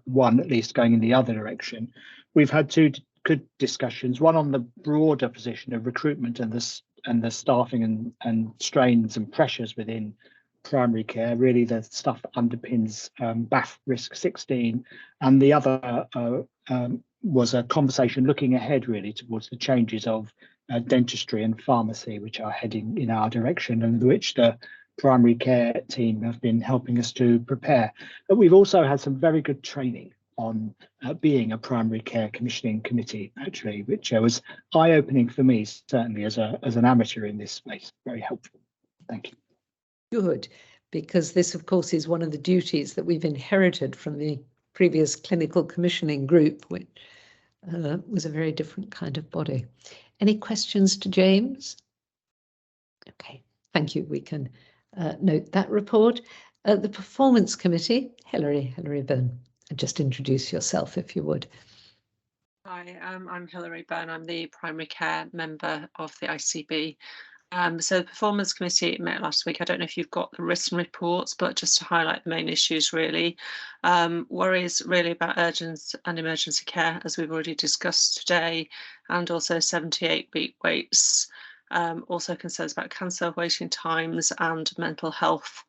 one at least going in the other direction. We've had 2 good discussions, one on the broader position of recruitment and the staffing and strains and pressures within primary care, really the stuff that underpins BAF risk 16, and the other was a conversation looking ahead really towards the changes of dentistry and pharmacy, which are heading in our direction and which the primary care team have been helping us to prepare. But we've also had some very good training on being a primary care commissioning committee, actually, which was eye-opening for me, certainly as an amateur in this space. Very helpful. Thank you. Good, because this, of course, is one of the duties that we've inherited from the previous clinical commissioning group, which was a very different kind of body. Any questions to James? Okay, thank you. We can note that report. The Performance Committee, Hilary Byrne. Just introduce yourself, if you would. Hi, I'm Hilary Byrne. I'm the primary care member of the ICB. So the Performance Committee met last week. I don't know if you've got the written reports, but just to highlight the main issues really. Worries really about urgent and emergency care, as we've already discussed today, and also 78-week waits. Also concerns about cancer waiting times and mental health,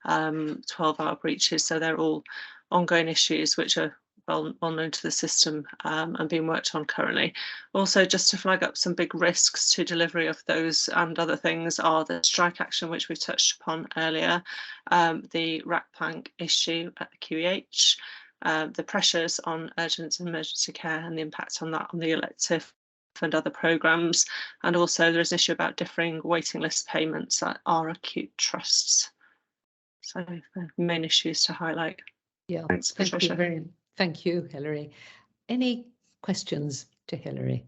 12-hour breaches. So they're all ongoing issues which are well known to the system and being worked on currently. Also, just to flag up some big risks to delivery of those and other things are the strike action, which we touched upon earlier, the rack plank issue at the QEH, the pressures on urgent and emergency care and the impact on that on the elective and other programmes, and also there's an issue about differing waiting list payments at our acute trusts. So the main issues to highlight. Yeah, thanks, thank you very much. Thank you, Hilary. Any questions to Hilary?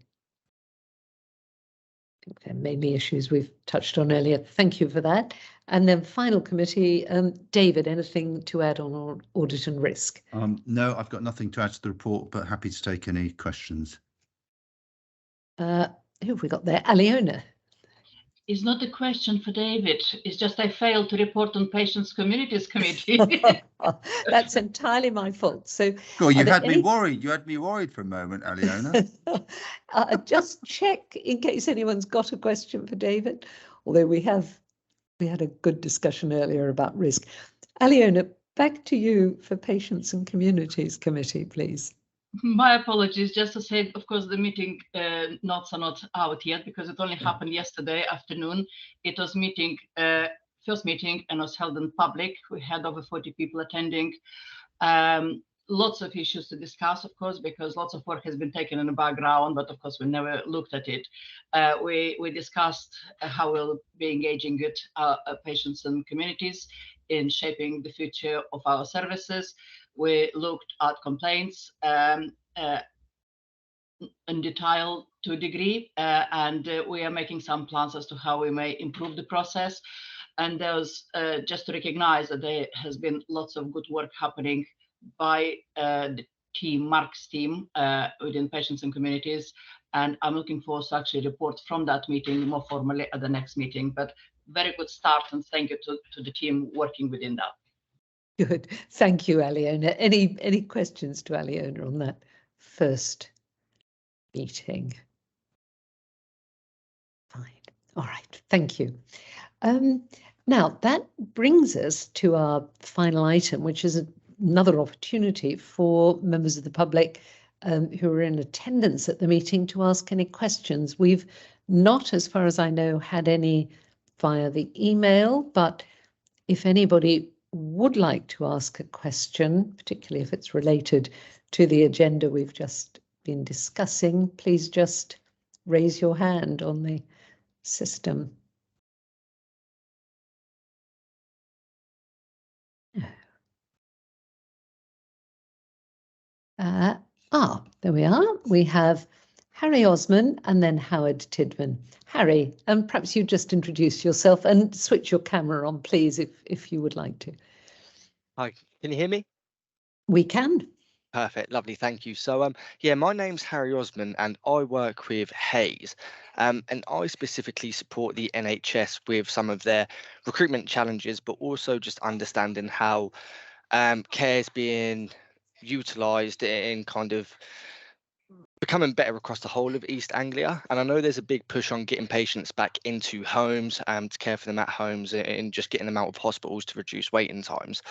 I think there may be issues we've touched on earlier. Thank you for that. And then final committee, David, anything to add on audit and risk? No, I've got nothing to add to the report, but happy to take any questions. Who have we got there? Aliona. It's not a question for David. It's just I failed to report on Patients Communities Committee. That's entirely my fault. So, God, you had me worried. You had me worried for a moment, Aliona. Just check in case anyone's got a question for David. Although we had a good discussion earlier about risk. Aliona, back to you for Patients and Communities Committee, please. My apologies, just to say, of course, the meeting notes are not out yet because it only happened yesterday afternoon. It was first meeting and was held in public. We had over 40 people attending. Lots of issues to discuss, of course, because lots of work has been taken in the background, but of course we never looked at it. We discussed how we'll be engaging with our patients and communities in shaping the future of our services. We looked at complaints in detail to a degree, and we are making some plans as to how we may improve the process. And there's just to recognize that there has been lots of good work happening by the team, Mark's team, within Patients and Communities. And I'm looking forward to actually report from that meeting more formally at the next meeting. But very good start, and thank you to the team working within that. Good, thank you, Aliona. Any questions to Aliona on that first meeting? Fine, all right, thank you. Now that brings us to our final item, which is another opportunity for members of the public who are in attendance at the meeting to ask any questions. We've not, as far as I know, had any via the email, but if anybody would like to ask a question, particularly if it's related to the agenda we've just been discussing, please just raise your hand on the system. There we are. We have Harry Osman and then Howard Tidman. Harry, perhaps you just introduce yourself and switch your camera on, please, if you would like to. Hi, can you hear me? We can. Perfect, lovely, thank you. So, yeah, my name's Harry Osman and I work with Hayes, and I specifically support the NHS with some of their recruitment challenges, but also just understanding how care is being utilised in kind of becoming better across the whole of East Anglia. And I know there's a big push on getting patients back into homes to care for them at homes and just getting them out of hospitals to reduce waiting times.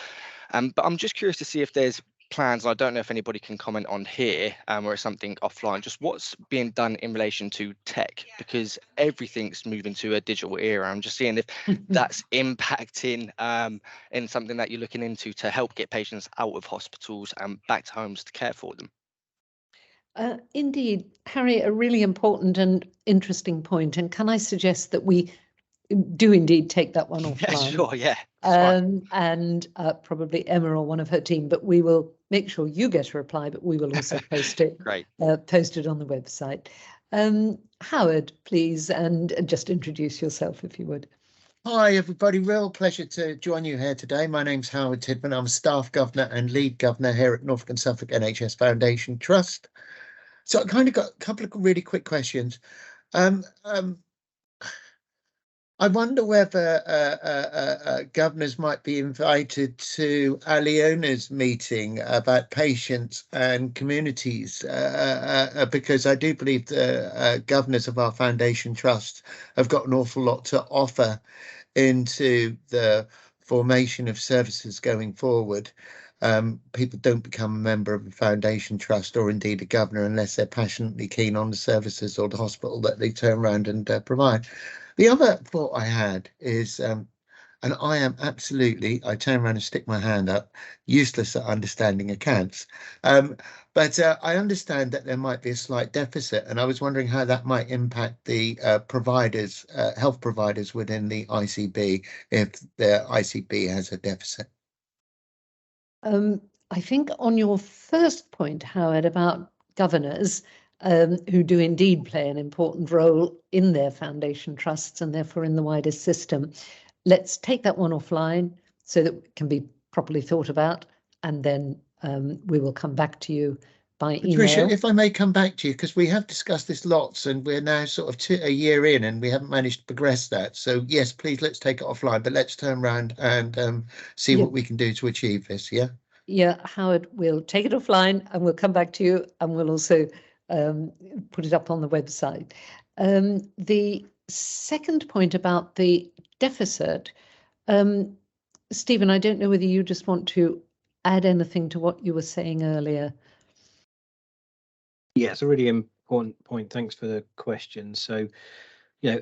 But I'm just curious to see if there's plans, and I don't know if anybody can comment on here or something offline, just what's being done in relation to tech, because everything's moving to a digital era. I'm just seeing if that's impacting in something that you're looking into to help get patients out of hospitals and back to homes to care for them. Indeed, Harry, a really important and interesting point. And can I suggest that we do indeed take that one offline? Yeah, sure, yeah. And probably Emma or one of her team, but we will make sure you get a reply, but we will also post it. Great. Post it on the website. Howard, please, and just introduce yourself if you would. Hi, everybody. Real pleasure to join you here today. My name's Howard Tidman. I'm Staff Governor and Lead Governor here at Norfolk and Suffolk NHS Foundation Trust. So I kind of got a couple of really quick questions. I wonder whether governors might be invited to Aliona's meeting about patients and communities, because I do believe the governors of our foundation trusts have got an awful lot to offer into the formation of services going forward. People don't become a member of a foundation trust or indeed a governor unless they're passionately keen on the services or the hospital that they turn around and provide. The other thought I had is, and I am absolutely, I turn around and stick my hand up, useless at understanding accounts. But I understand that there might be a slight deficit, and I was wondering how that might impact the providers, health providers within the ICB, if the ICB has a deficit. I think on your first point, Howard, about governors, who do indeed play an important role in their foundation trusts and therefore in the wider system. Let's take that one offline so that it can be properly thought about, and then we will come back to you by Patricia, email. if I may come back to you, because we have discussed this lots and we're now sort of a year in and we haven't managed to progress that. So yes, please, let's take it offline, but let's turn around and see what we can do to achieve this. Yeah. Yeah, Howard, we'll take it offline and we'll come back to you, and we'll also put it up on the website. The second point about the deficit, Stephen, I don't know whether you just want to add anything to what you were saying earlier. Yeah, it's a really important point. Thanks for the question. So, you know,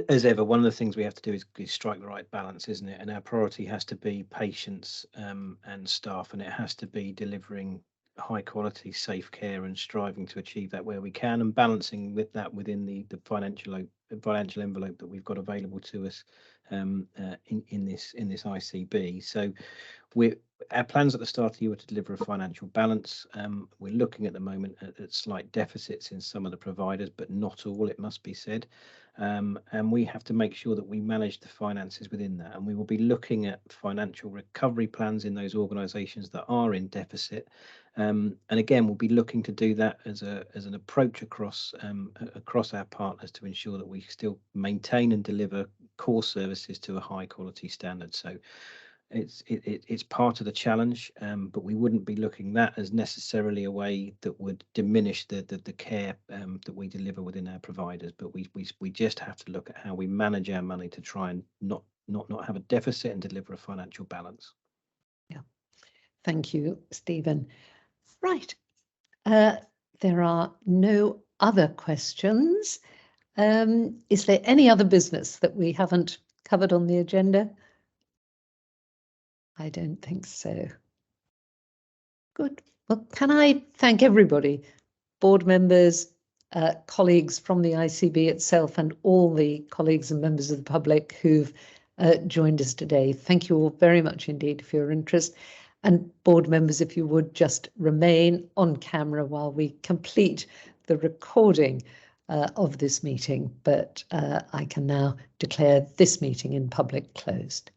as ever, one of the things we have to do is strike the right balance, isn't it? And our priority has to be patients and staff, and it has to be delivering high quality, safe care and striving to achieve that where we can, and balancing with that within the financial envelope that we've got available to us in this ICB. So our plans at the start of the year were to deliver a financial balance. We're looking at the moment at slight deficits in some of the providers, but not all, it must be said. And we have to make sure that we manage the finances within that. And we will be looking at financial recovery plans in those organisations that are in deficit. And again, we'll be looking to do that as an approach across our partners to ensure that we still maintain and deliver core services to a high quality standard. So it's part of the challenge, but we wouldn't be looking that as necessarily a way that would diminish the care that we deliver within our providers. But we just have to look at how we manage our money to try and not have a deficit and deliver a financial balance. Yeah, thank you, Stephen. Right, there are no other questions. Is there any other business that we haven't covered on the agenda? I don't think so. Good. Well, can I thank everybody, board members, colleagues from the ICB itself, and all the colleagues and members of the public who've joined us today. Thank you all very much indeed for your interest. And board members, if you would just remain on camera while we complete the recording of this meeting. But I can now declare this meeting in public closed.